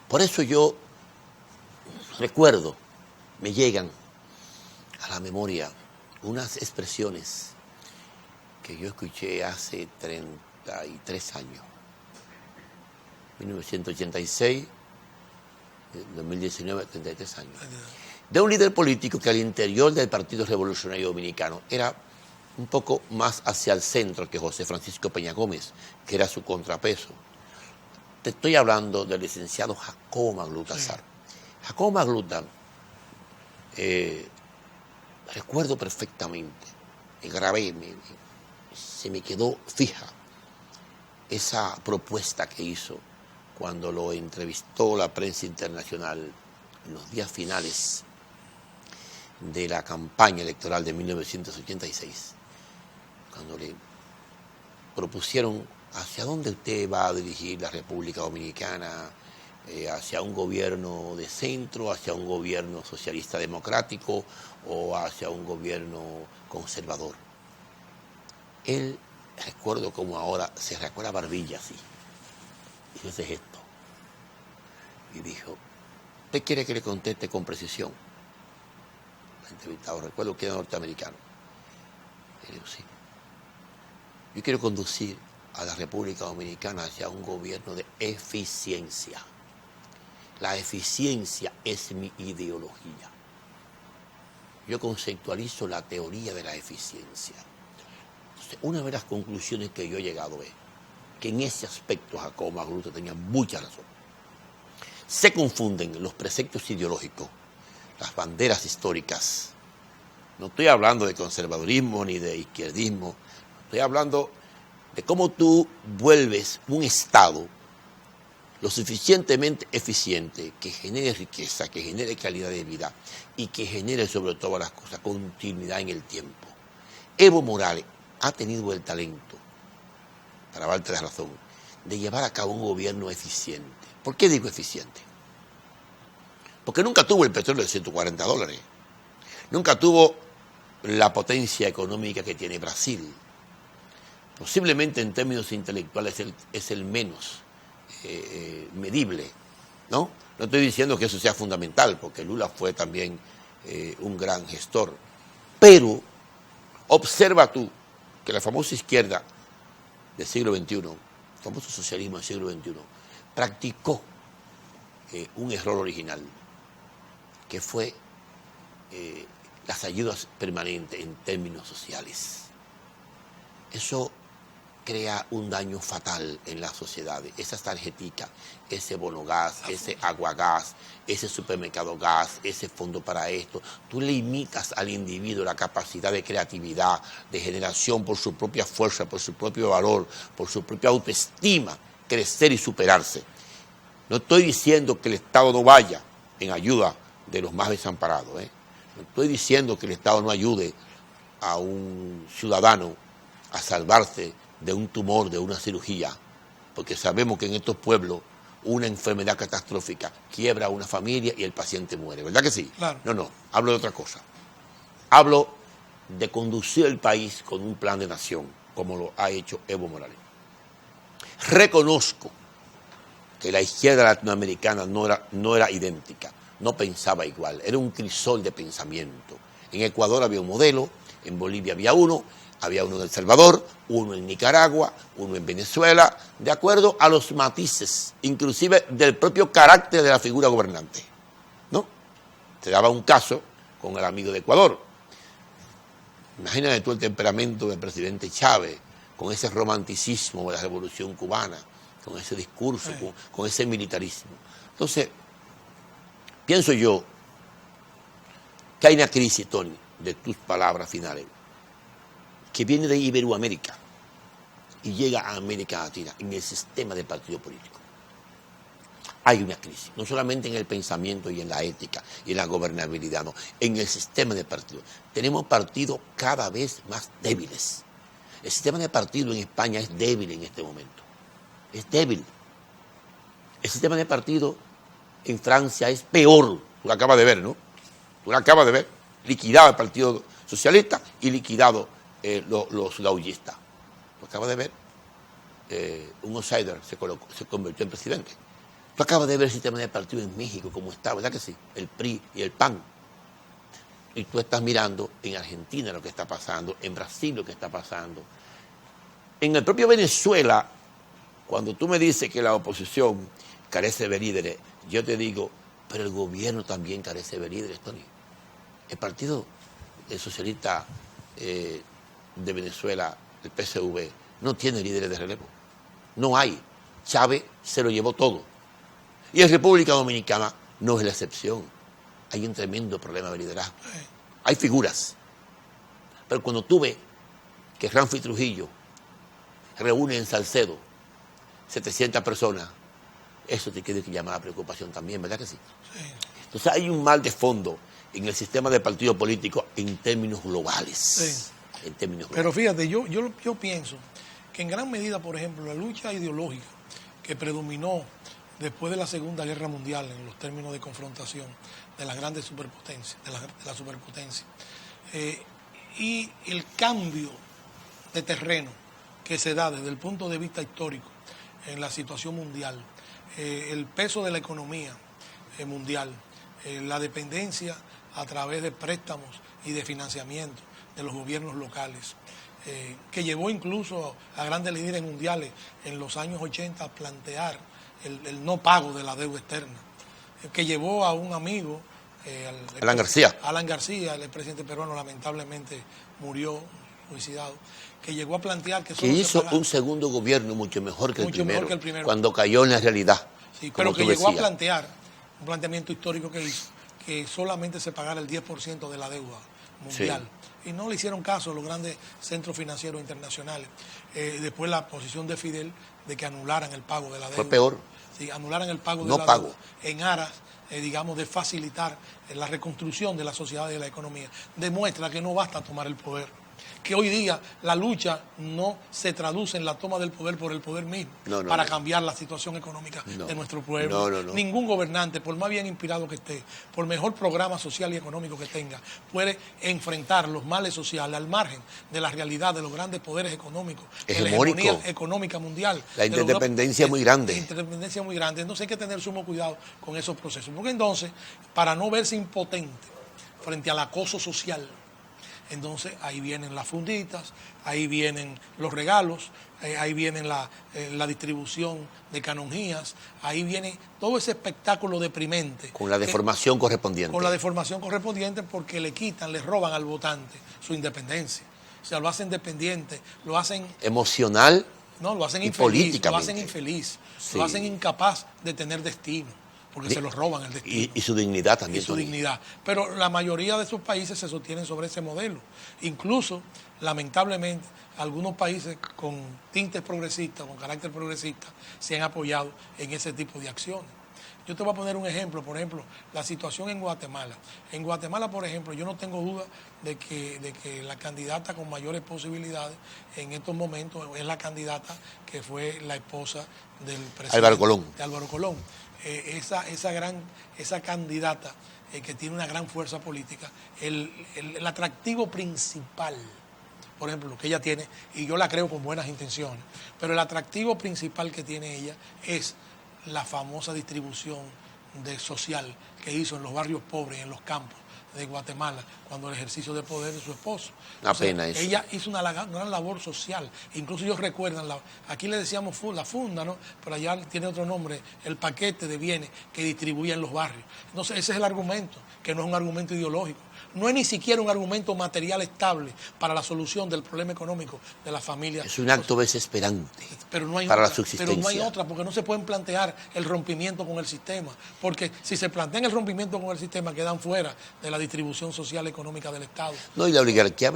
Por eso yo recuerdo, me llegan a la memoria unas expresiones que yo escuché hace 33 años, 1986, 2019, 33 años, de un líder político que al interior del Partido Revolucionario Dominicano era un poco más hacia el centro que José Francisco Peña Gómez, que era su contrapeso. Te estoy hablando del licenciado Jacobo Magluta Azar. Sí. Jacobo Magluta, recuerdo perfectamente, me grabé, se me quedó fija esa propuesta que hizo cuando lo entrevistó la prensa internacional en los días finales de la campaña electoral de 1986, cuando le propusieron hacia dónde usted va a dirigir la República Dominicana, hacia un gobierno de centro, hacia un gobierno socialista democrático o hacia un gobierno conservador. Él, recuerdo como ahora, se rascó la barbilla así, hizo ese gesto y dijo: ¿usted quiere que le conteste con precisión? El entrevistado, recuerdo que era norteamericano. Y digo: sí. Yo quiero conducir a la República Dominicana hacia un gobierno de eficiencia. La eficiencia es mi ideología. Yo conceptualizo la teoría de la eficiencia. Entonces, una de las conclusiones que yo he llegado es que en ese aspecto Jacobo Magluta tenía mucha razón. Se confunden los preceptos ideológicos, las banderas históricas. No estoy hablando de conservadurismo ni de izquierdismo. Estoy hablando de cómo tú vuelves un Estado lo suficientemente eficiente que genere riqueza, que genere calidad de vida y que genere sobre todas las cosas continuidad en el tiempo. Evo Morales ha tenido el talento, para darte la razón, de llevar a cabo un gobierno eficiente. ¿Por qué digo eficiente? Porque nunca tuvo el petróleo de $140, nunca tuvo la potencia económica que tiene Brasil. Posiblemente en términos intelectuales es el menos medible, ¿no? No estoy diciendo que eso sea fundamental, porque Lula fue también un gran gestor. Pero observa tú que la famosa izquierda del siglo XXI, el famoso socialismo del siglo XXI, practicó un error original, que fue las ayudas permanentes en términos sociales. Eso crea un daño fatal en las sociedades. Esas tarjeticas, ese bono gas, ese agua gas, ese supermercado gas, ese fondo para esto, tú limitas al individuo la capacidad de creatividad, de generación por su propia fuerza, por su propio valor, por su propia autoestima, crecer y superarse. No estoy diciendo que el Estado no vaya en ayuda de los más desamparados, No estoy diciendo que el Estado no ayude a un ciudadano a salvarse de un tumor, de una cirugía, porque sabemos que en estos pueblos una enfermedad catastrófica quiebra a una familia y el paciente muere, ¿verdad que sí? Claro. No, hablo de otra cosa. Hablo de conducir el país con un plan de nación, como lo ha hecho Evo Morales. Reconozco que la izquierda latinoamericana no era idéntica, no pensaba igual, era un crisol de pensamiento. En Ecuador había un modelo, en Bolivia había uno en El Salvador, uno en Nicaragua, uno en Venezuela, de acuerdo a los matices, inclusive del propio carácter de la figura gobernante, ¿no? Te daba un caso con el amigo de Ecuador. Imagínate tú el temperamento del presidente Chávez, con ese romanticismo de la Revolución Cubana, con ese discurso, con ese militarismo. Entonces, pienso yo que hay una crisis, Tony, de tus palabras finales, que viene de Iberoamérica y llega a América Latina en el sistema de partido político. Hay una crisis, no solamente en el pensamiento y en la ética y en la gobernabilidad, no, en el sistema de partido. Tenemos partidos cada vez más débiles. El sistema de partido en España es débil en este momento. Es débil. El sistema de partido en Francia es peor. Tú lo acabas de ver, ¿no? Tú lo acabas de ver. Liquidado el Partido Socialista y liquidado los laullistas. Tú acabas de ver. Un outsider se convirtió en presidente. Tú acabas de ver el sistema de partido en México, como está, ¿verdad que sí? El PRI y el PAN. Y tú estás mirando en Argentina lo que está pasando, en Brasil lo que está pasando. En el propio Venezuela, cuando tú me dices que la oposición carece de líderes, yo te digo, pero el gobierno también carece de líderes, Tony. El Partido Socialista de Venezuela, el PSV, no tiene líderes de relevo. No hay. Chávez se lo llevó todo. Y en República Dominicana no es la excepción. Hay un tremendo problema de liderazgo. Hay figuras. Pero cuando tú ves que Ramfi Trujillo reúne en Salcedo 700 personas, eso te tiene que llamar a preocupación también, ¿verdad que sí? Sí. Entonces hay un mal de fondo en el sistema de partido político en términos globales. Sí. En términos Pero globales. fíjate, yo pienso que en gran medida, por ejemplo, la lucha ideológica que predominó después de la Segunda Guerra Mundial en los términos de confrontación de las grandes superpotencias, de la superpotencia, y el cambio de terreno que se da desde el punto de vista histórico en la situación mundial, el peso de la economía mundial, la dependencia a través de préstamos y de financiamiento de los gobiernos locales, que llevó incluso a grandes líderes mundiales en los años 80 a plantear el no pago de la deuda externa, que llevó a un amigo, Alan García. Alan García, el presidente peruano, lamentablemente murió suicidado, que llegó a plantear que hizo un segundo gobierno mucho mejor que el primero, cuando cayó en la realidad. Sí, pero que llegó a plantear un planteamiento histórico que hizo, que solamente se pagara el 10% de la deuda mundial. Sí. Y no le hicieron caso a los grandes centros financieros internacionales. Después la posición de Fidel de que anularan el pago de la deuda. Fue peor. Sí, anularan el pago de no la pago. deuda en aras, digamos, de facilitar la reconstrucción de la sociedad y de la economía. Demuestra que no basta tomar el poder, que hoy día la lucha no se traduce en la toma del poder por el poder mismo, para cambiar la situación económica de nuestro pueblo. Ningún gobernante, por más bien inspirado que esté, por mejor programa social y económico que tenga, puede enfrentar los males sociales al margen de la realidad de los grandes poderes económicos, de la hegemonía económica mundial. La interdependencia muy grande. La interdependencia muy grande. Entonces hay que tener sumo cuidado con esos procesos, porque entonces, para no verse impotente frente al acoso social, entonces ahí vienen las funditas, ahí vienen los regalos, ahí viene la distribución de canonjías, ahí viene todo ese espectáculo deprimente. Con la deformación correspondiente. Con la deformación correspondiente, porque le roban al votante su independencia. O sea, lo hacen dependiente, lo hacen... emocional. No, lo hacen infeliz, políticamente. Lo hacen infeliz, lo hacen incapaz de tener destino, porque se los roban el destino. Y su dignidad también. Y su dignidad. Pero la mayoría de esos países se sostienen sobre ese modelo. Incluso, lamentablemente, algunos países con tintes progresistas, con carácter progresista, se han apoyado en ese tipo de acciones. Yo te voy a poner un ejemplo, por ejemplo, la situación en Guatemala. En Guatemala, por ejemplo, yo no tengo duda de que la candidata con mayores posibilidades en estos momentos es la candidata que fue la esposa del presidente Álvaro Colón. De Álvaro Colón. Esa candidata que tiene una gran fuerza política, el atractivo principal, por ejemplo, lo que ella tiene, y yo la creo con buenas intenciones, pero el atractivo principal que tiene ella es la famosa distribución social que hizo en los barrios pobres, en los campos de Guatemala, cuando el ejercicio de poder de su esposo. Una pena eso. Ella hizo una gran labor social. Incluso ellos recuerdan, aquí le decíamos la funda, ¿no? Pero allá tiene otro nombre, el paquete de bienes que distribuía en los barrios. Entonces ese es el argumento, que no es un argumento ideológico. No es ni siquiera un argumento material estable para la solución del problema económico de las familias. Es un acto desesperante pero no hay para otra, la subsistencia. Pero no hay otra, porque no se pueden plantear el rompimiento con el sistema. Porque si se plantean el rompimiento con el sistema, quedan fuera de la distribución social y económica del Estado. No, y la oligarquía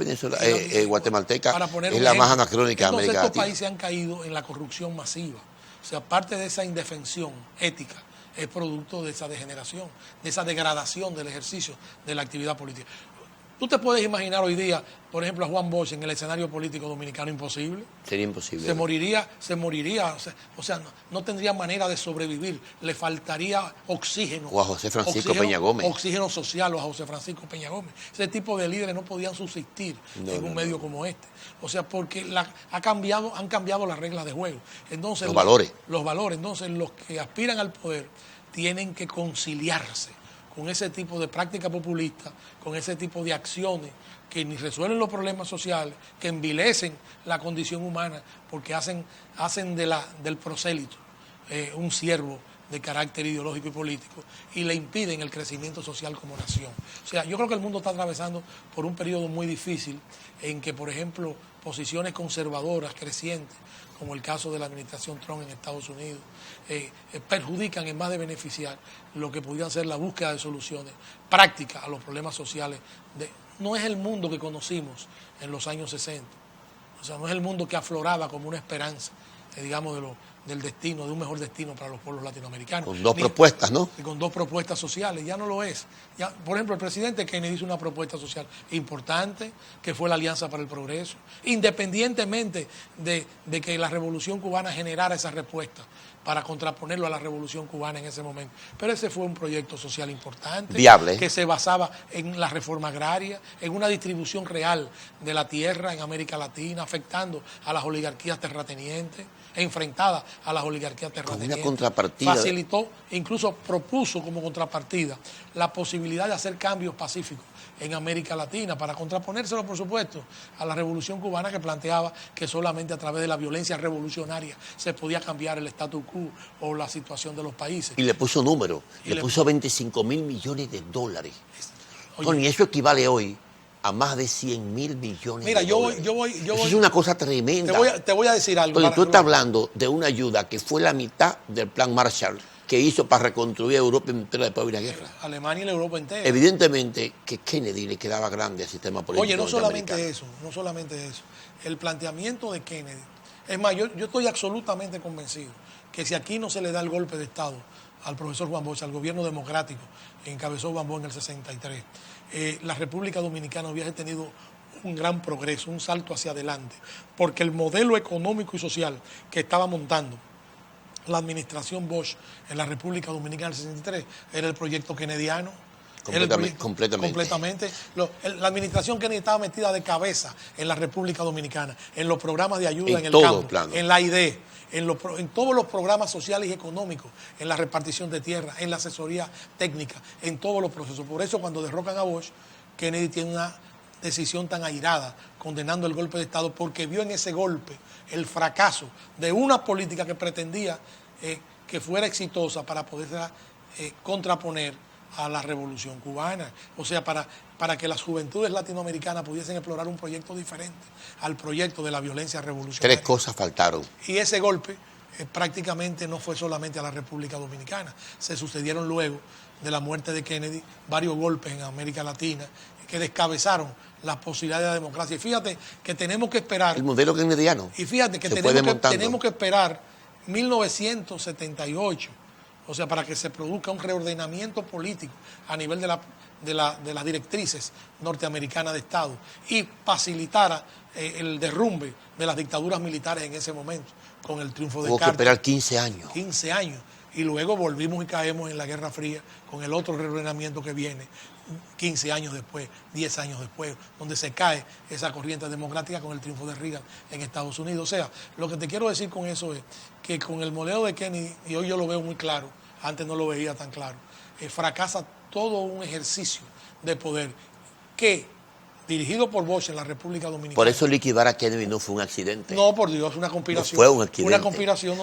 guatemalteca es la más anacrónica de América Latina. Estos Latina. países han caído en la corrupción masiva. O sea, parte de esa indefensión ética es producto de esa degeneración, de esa degradación del ejercicio de la actividad política. ¿Tú te puedes imaginar hoy día, por ejemplo, a Juan Bosch en el escenario político dominicano? Imposible. Sería imposible. Se moriría, o sea, no tendría manera de sobrevivir, le faltaría oxígeno. O a José Francisco Peña Gómez. Oxígeno social, o a José Francisco Peña Gómez. Ese tipo de líderes no podían subsistir en un medio como este. O sea, porque han cambiado las reglas de juego. Entonces, los valores. Los valores. Entonces, los que aspiran al poder tienen que conciliarse con ese tipo de práctica populista, con ese tipo de acciones que ni resuelven los problemas sociales, que envilecen la condición humana, porque hacen del prosélito un siervo de carácter ideológico y político, y le impiden el crecimiento social como nación. O sea, yo creo que el mundo está atravesando por un periodo muy difícil en que, por ejemplo, posiciones conservadoras crecientes, como el caso de la administración Trump en Estados Unidos, perjudican en más de beneficiar lo que podría ser la búsqueda de soluciones prácticas a los problemas sociales. No es el mundo que conocimos en los años 60, o sea, no es el mundo que afloraba como una esperanza, digamos, del destino, de un mejor destino para los pueblos latinoamericanos. Con dos propuestas, ¿no? Con dos propuestas sociales, ya no lo es. Ya, por ejemplo, el presidente Kennedy hizo una propuesta social importante, que fue la Alianza para el Progreso, independientemente de que la Revolución Cubana generara esa respuesta para contraponerlo a la Revolución Cubana en ese momento. Pero ese fue un proyecto social importante, viable, que se basaba en la reforma agraria, en una distribución real de la tierra en América Latina, afectando a las oligarquías terratenientes, enfrentada a las oligarquías terratenientes. Con una contrapartida. Facilitó, incluso propuso como contrapartida la posibilidad de hacer cambios pacíficos en América Latina para contraponérselo, por supuesto, a la Revolución Cubana, que planteaba que solamente a través de la violencia revolucionaria se podía cambiar el status quo o la situación de los países. Y le puso número, le puso 25.000 millones de dólares. Oye, y eso equivale hoy a más de 100.000 millones de dólares. Eso es una cosa tremenda. Te voy a decir algo. Entonces, tú estás hablando de una ayuda que fue la mitad del plan Marshall que hizo para reconstruir Europa entera después de la guerra. Alemania y la Europa entera. Evidentemente que Kennedy le quedaba grande al sistema político. Oye, no solamente eso. El planteamiento de Kennedy. Es más, yo estoy absolutamente convencido que si aquí no se le da el golpe de Estado al profesor Juan Bosch, al gobierno democrático que encabezó Juan Bosch en el 63, la República Dominicana hubiese tenido un gran progreso, un salto hacia adelante, porque el modelo económico y social que estaba montando la administración Bosch en la República Dominicana en el 63 era el proyecto kennediano. Completamente. La administración Kennedy estaba metida de cabeza en la República Dominicana, en los programas de ayuda en el campo, en la ID, en todos los programas sociales y económicos, en la repartición de tierra, en la asesoría técnica, en todos los procesos. Por eso cuando derrocan a Bosch, Kennedy tiene una decisión tan airada, condenando el golpe de Estado, porque vio en ese golpe el fracaso de una política que pretendía que fuera exitosa para poder contraponer a la Revolución Cubana, o sea, para que las juventudes latinoamericanas pudiesen explorar un proyecto diferente al proyecto de la violencia revolucionaria. 3 cosas faltaron. Y ese golpe prácticamente no fue solamente a la República Dominicana, se sucedieron luego de la muerte de Kennedy varios golpes en América Latina que descabezaron las posibilidades de la democracia. Y fíjate que tenemos que esperar... El modelo kennediano. Y fíjate que tenemos que esperar 1978, o sea, para que se produzca un reordenamiento político a nivel de las directrices norteamericanas de Estado y facilitara el derrumbe de las dictaduras militares en ese momento, con el triunfo de Carter. Hubo que esperar 15 años. 15 años. Y luego volvimos y caemos en la Guerra Fría con el otro reordenamiento que viene 15 años después, 10 años después, donde se cae esa corriente democrática con el triunfo de Reagan en Estados Unidos. O sea, lo que te quiero decir con eso es que con el modelo de Kennedy, y hoy yo lo veo muy claro, antes no lo veía tan claro, fracasa todo un ejercicio de poder que, dirigido por Bosch en la República Dominicana. Por eso liquidar a Kennedy no fue un accidente. No, por Dios, una conspiración. No fue un accidente. Una conspiración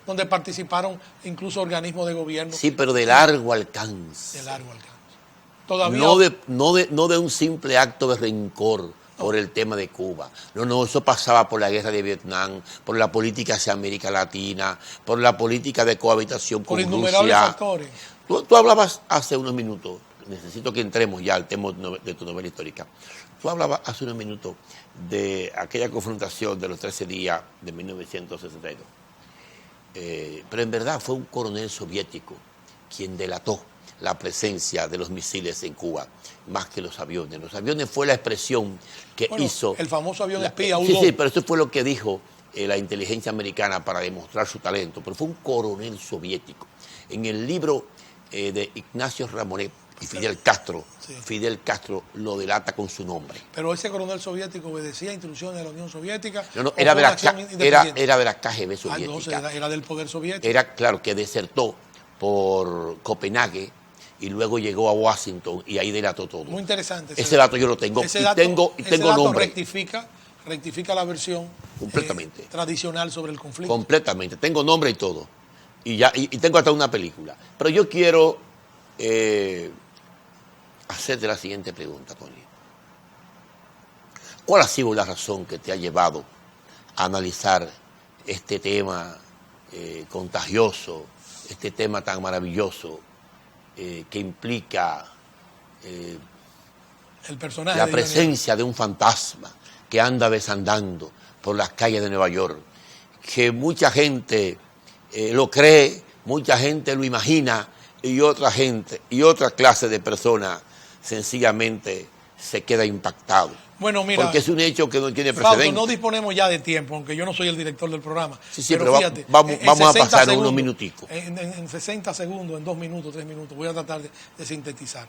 donde participaron incluso organismos de gobierno. Sí, pero de largo alcance. De largo alcance. Todavía no de un simple acto de rencor por el tema de Cuba. No, eso pasaba por la guerra de Vietnam, por la política hacia América Latina, por la política de cohabitación con Rusia. Por innumerables factores. Tú hablabas hace unos minutos, necesito que entremos ya al tema de tu novela histórica. Tú hablabas hace unos minutos de aquella confrontación de los 13 días de 1962. Pero en verdad fue un coronel soviético quien delató la presencia de los misiles en Cuba, más que los aviones. Los aviones fue la expresión que hizo... El famoso avión espía U-2. Sí, pero eso fue lo que dijo la inteligencia americana para demostrar su talento, pero fue un coronel soviético. En el libro de Ignacio Ramonet y Fidel Castro, Fidel Castro lo delata con su nombre. Pero ese coronel soviético obedecía instrucciones de la Unión Soviética. No, era de la KGB soviética. No, era del poder soviético. Era, claro, que desertó por Copenhague y luego llegó a Washington y ahí delató todo. Muy interesante. Ese dato yo lo tengo. Ese dato nombre. Rectifica la versión completamente tradicional sobre el conflicto. Completamente. Tengo nombre y todo. Y tengo hasta una película. Pero yo quiero hacerte la siguiente pregunta, Tony. ¿Cuál ha sido la razón que te ha llevado a analizar este tema contagioso, este tema tan maravilloso que implica el personaje la presencia de un fantasma que anda desandando por las calles de Nueva York, que mucha gente lo cree, mucha gente lo imagina y otra gente y otra clase de personas sencillamente se queda impactado. Bueno, mira, porque es un hecho que no tiene Fausto, precedente. no disponemos ya de tiempo, aunque yo no soy el director del programa. Sí, pero fíjate, vamos a pasar unos minuticos. En 60 segundos, en 2 minutos, 3 minutos, voy a tratar de sintetizar.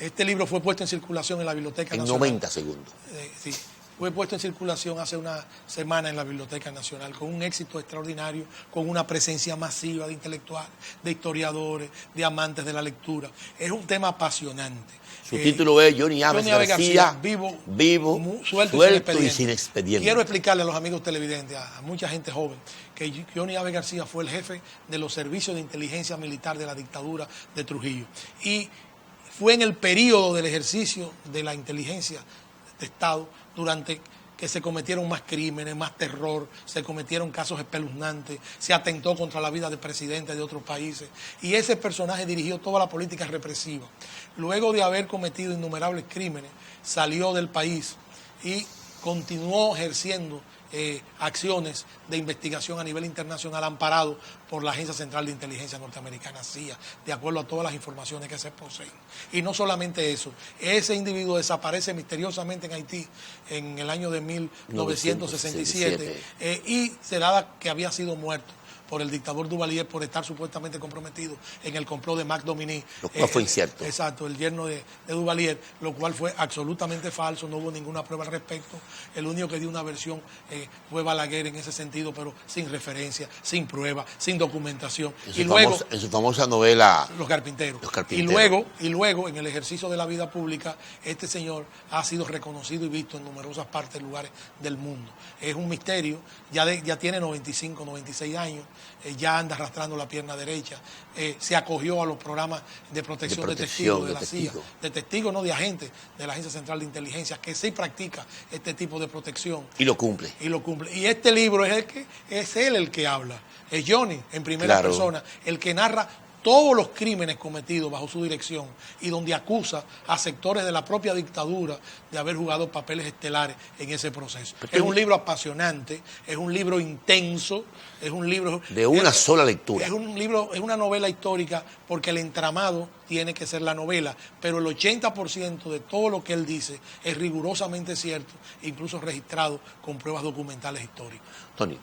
Este libro fue puesto en circulación en la Biblioteca Nacional. En 90 segundos. Sí, fue puesto en circulación hace una semana en la Biblioteca Nacional, con un éxito extraordinario, con una presencia masiva de intelectuales, de historiadores, de amantes de la lectura. Es un tema apasionante. Su título es Johnny Aves García, vivo, suelto y sin expediente. Quiero explicarle a los amigos televidentes, a mucha gente joven, que Johnny Aves García fue el jefe de los servicios de inteligencia militar de la dictadura de Trujillo. Y fue en el periodo del ejercicio de la inteligencia de Estado durante que se cometieron más crímenes, más terror, se cometieron casos espeluznantes, se atentó contra la vida de presidentes de otros países. Y ese personaje dirigió toda la política represiva. Luego de haber cometido innumerables crímenes, salió del país y continuó ejerciendo acciones de investigación a nivel internacional amparado por la Agencia Central de Inteligencia Norteamericana, CIA, de acuerdo a todas las informaciones que se poseen. Y no solamente eso, ese individuo desaparece misteriosamente en Haití en el año de 1967 y se da que había sido muerto por el dictador Duvalier por estar supuestamente comprometido en el complot de Mac Dominic. Lo cual fue incierto. Exacto, el yerno de Duvalier, lo cual fue absolutamente falso, no hubo ninguna prueba al respecto. El único que dio una versión fue Balaguer en ese sentido, pero sin referencia, sin prueba, sin documentación. En su famosa novela Los Carpinteros. Y luego, en el ejercicio de la vida pública, este señor ha sido reconocido y visto en numerosas partes, lugares del mundo. Es un misterio, ya tiene 95, 96 años. Ya anda arrastrando la pierna derecha, se acogió a los programas de protección de testigos de la CIA, de testigos, no de agentes de la Agencia Central de Inteligencia, que sí practica este tipo de protección. Y lo cumple. Y este libro es él el que habla, es Johnny en primera persona, el que narra todos los crímenes cometidos bajo su dirección y donde acusa a sectores de la propia dictadura de haber jugado papeles estelares en ese proceso. Es un libro apasionante, es un libro intenso, es un libro... de una sola lectura. Es un libro, es una novela histórica porque el entramado tiene que ser la novela, pero el 80% de todo lo que él dice es rigurosamente cierto, incluso registrado con pruebas documentales históricas. Tony,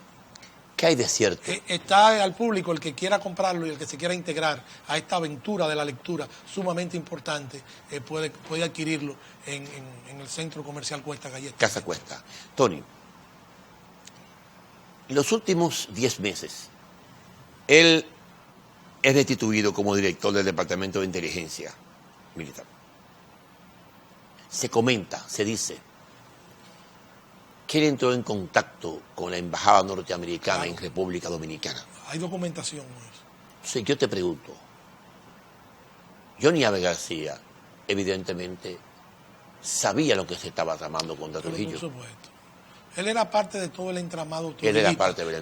¿qué hay de cierto? Está al público, el que quiera comprarlo y el que se quiera integrar a esta aventura de la lectura sumamente importante, puede adquirirlo en el Centro Comercial Cuesta Galleta. Casa Cuesta. Tony, en los últimos 10 meses, él es destituido como director del Departamento de Inteligencia Militar. Se comenta, se dice, que él entró en contacto con la embajada norteamericana en República Dominicana. Hay documentación. Sí, yo te pregunto, Johnny Aves García, evidentemente, sabía lo que se estaba tramando contra Trujillo. Por supuesto. Él era parte de todo el entramado,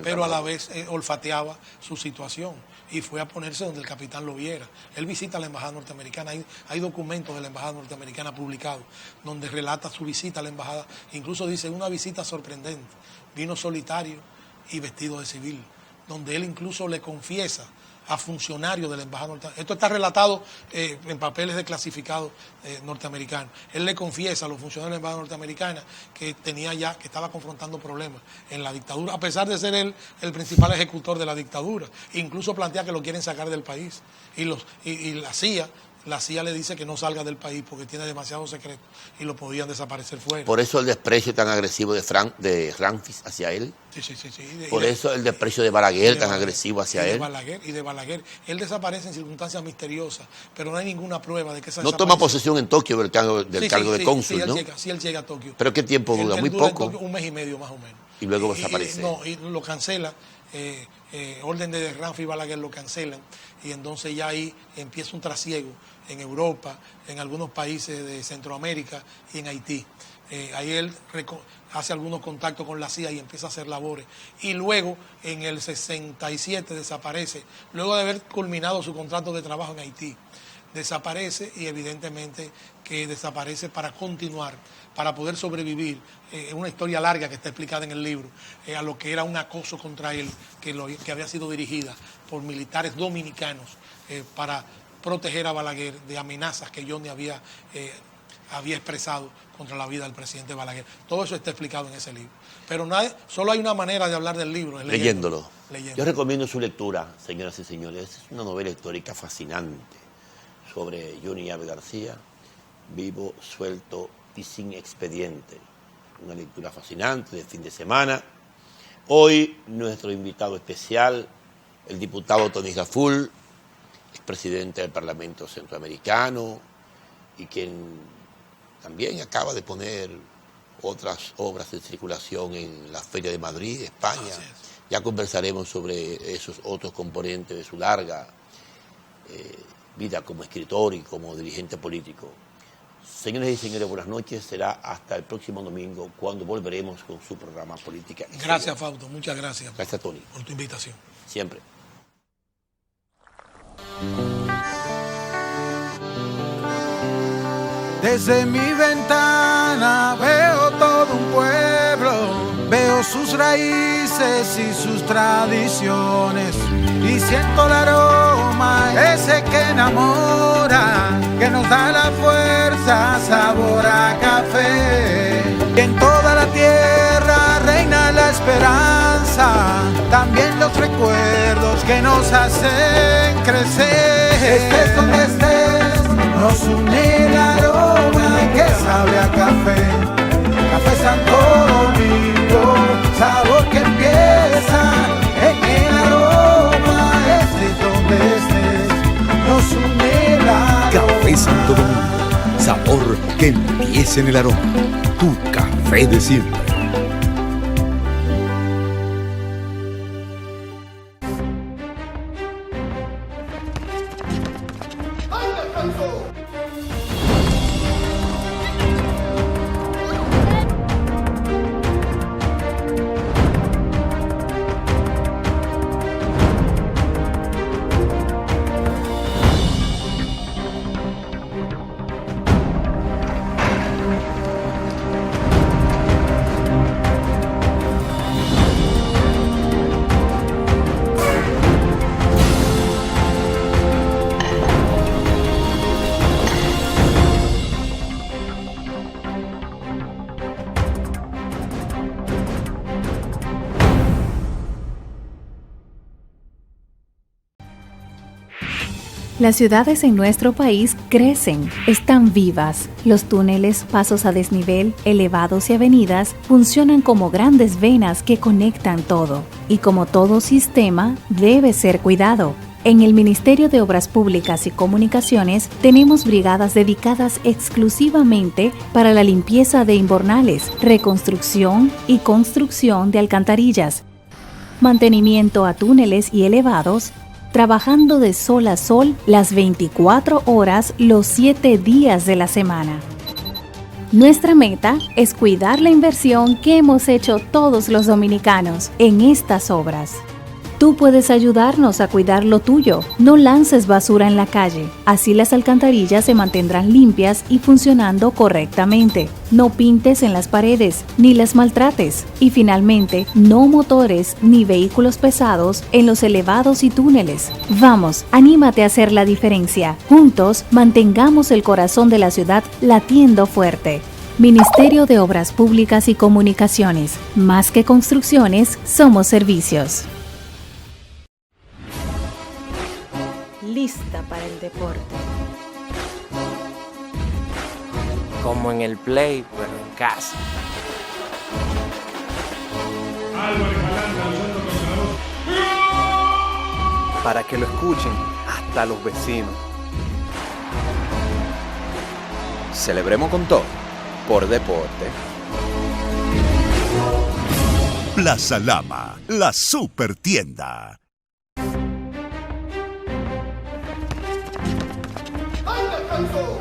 pero a la vez olfateaba su situación y fue a ponerse donde el capitán lo viera. Él visita la embajada norteamericana, hay documentos de la embajada norteamericana publicados donde relata su visita a la embajada, incluso dice una visita sorprendente, vino solitario y vestido de civil, donde él incluso le confiesa a funcionarios de la embajada norteamericana. Esto está relatado en papeles de clasificados norteamericanos. Él le confiesa a los funcionarios de la embajada norteamericana que que estaba confrontando problemas en la dictadura, a pesar de ser él el principal ejecutor de la dictadura. Incluso plantea que lo quieren sacar del país. Y la CIA le dice que no salga del país porque tiene demasiados secretos y lo podían desaparecer fuera. Por eso el desprecio tan agresivo de Ramfis hacia él. Sí. Por eso el desprecio de Balaguer tan agresivo hacia él. De Balaguer. Él desaparece en circunstancias misteriosas, pero no hay ninguna prueba de que esa No toma posesión en Tokio del cargo de cónsul, ¿no? Sí, él llega a Tokio. ¿Pero qué tiempo dura? Muy poco. Un mes y medio más o menos. Y luego desaparece. Y lo cancela. Orden de Ramfis y Balaguer lo cancelan y entonces ya ahí empieza un trasiego en Europa, en algunos países de Centroamérica y en Haití. Ahí él hace algunos contactos con la CIA y empieza a hacer labores. Y luego, en el 67, desaparece, luego de haber culminado su contrato de trabajo en Haití. desaparece y evidentemente que desaparece para continuar, para poder sobrevivir en una historia larga que está explicada en el libro, a lo que era un acoso contra él que había sido dirigida por militares dominicanos para proteger a Balaguer de amenazas que Johnny había expresado contra la vida del presidente Balaguer. Todo eso está explicado en ese libro. Pero solo hay una manera de hablar del libro, es leyéndolo. Yo recomiendo su lectura, señoras y señores. Es una novela histórica fascinante sobre Johnny Abe García, vivo, suelto y sin expediente. Una lectura fascinante de fin de semana. Hoy nuestro invitado especial, el diputado Tony Raful, expresidente del Parlamento Centroamericano y quien también acaba de poner otras obras en circulación en la Feria de Madrid, España. Ya conversaremos sobre esos otros componentes de su larga vida como escritor y como dirigente político. Señores y señores, buenas noches. Será hasta el próximo domingo cuando volveremos con su programa Política. Gracias, Fausto. Muchas gracias. Gracias, Tony. Por tu invitación. Siempre. Desde mi ventana veo todo un pueblo, veo sus raíces y sus tradiciones y siento el aroma ese que enamora, que nos da la fuerza, sabor a café. Y en toda la tierra reina la esperanza, también los recuerdos que nos hacen crecer. Estés donde estés, nos une el aroma que sabe a café. Café Santo Domingo, sabor que empieza en el aroma. Estés donde estés, nos une el aroma. Café Santo Domingo, sabor que empieza en el aroma. Tu café de siempre. Las ciudades en nuestro país crecen, están vivas. Los túneles, pasos a desnivel, elevados y avenidas funcionan como grandes venas que conectan todo. Y como todo sistema, debe ser cuidado. En el Ministerio de Obras Públicas y Comunicaciones tenemos brigadas dedicadas exclusivamente para la limpieza de invernales, reconstrucción y construcción de alcantarillas, mantenimiento a túneles y elevados, trabajando de sol a sol las 24 horas los 7 días de la semana. Nuestra meta es cuidar la inversión que hemos hecho todos los dominicanos en estas obras. Tú puedes ayudarnos a cuidar lo tuyo. No lances basura en la calle. Así las alcantarillas se mantendrán limpias y funcionando correctamente. No pintes en las paredes, ni las maltrates. Y finalmente, no motores ni vehículos pesados en los elevados y túneles. Vamos, anímate a hacer la diferencia. Juntos, mantengamos el corazón de la ciudad latiendo fuerte. Ministerio de Obras Públicas y Comunicaciones. Más que construcciones, somos servicios. Lista para el deporte. Como en el play, pero en casa. Para que lo escuchen hasta los vecinos. Celebremos con todo, por deporte. Plaza Lama, la super tienda. ¡Al descanso!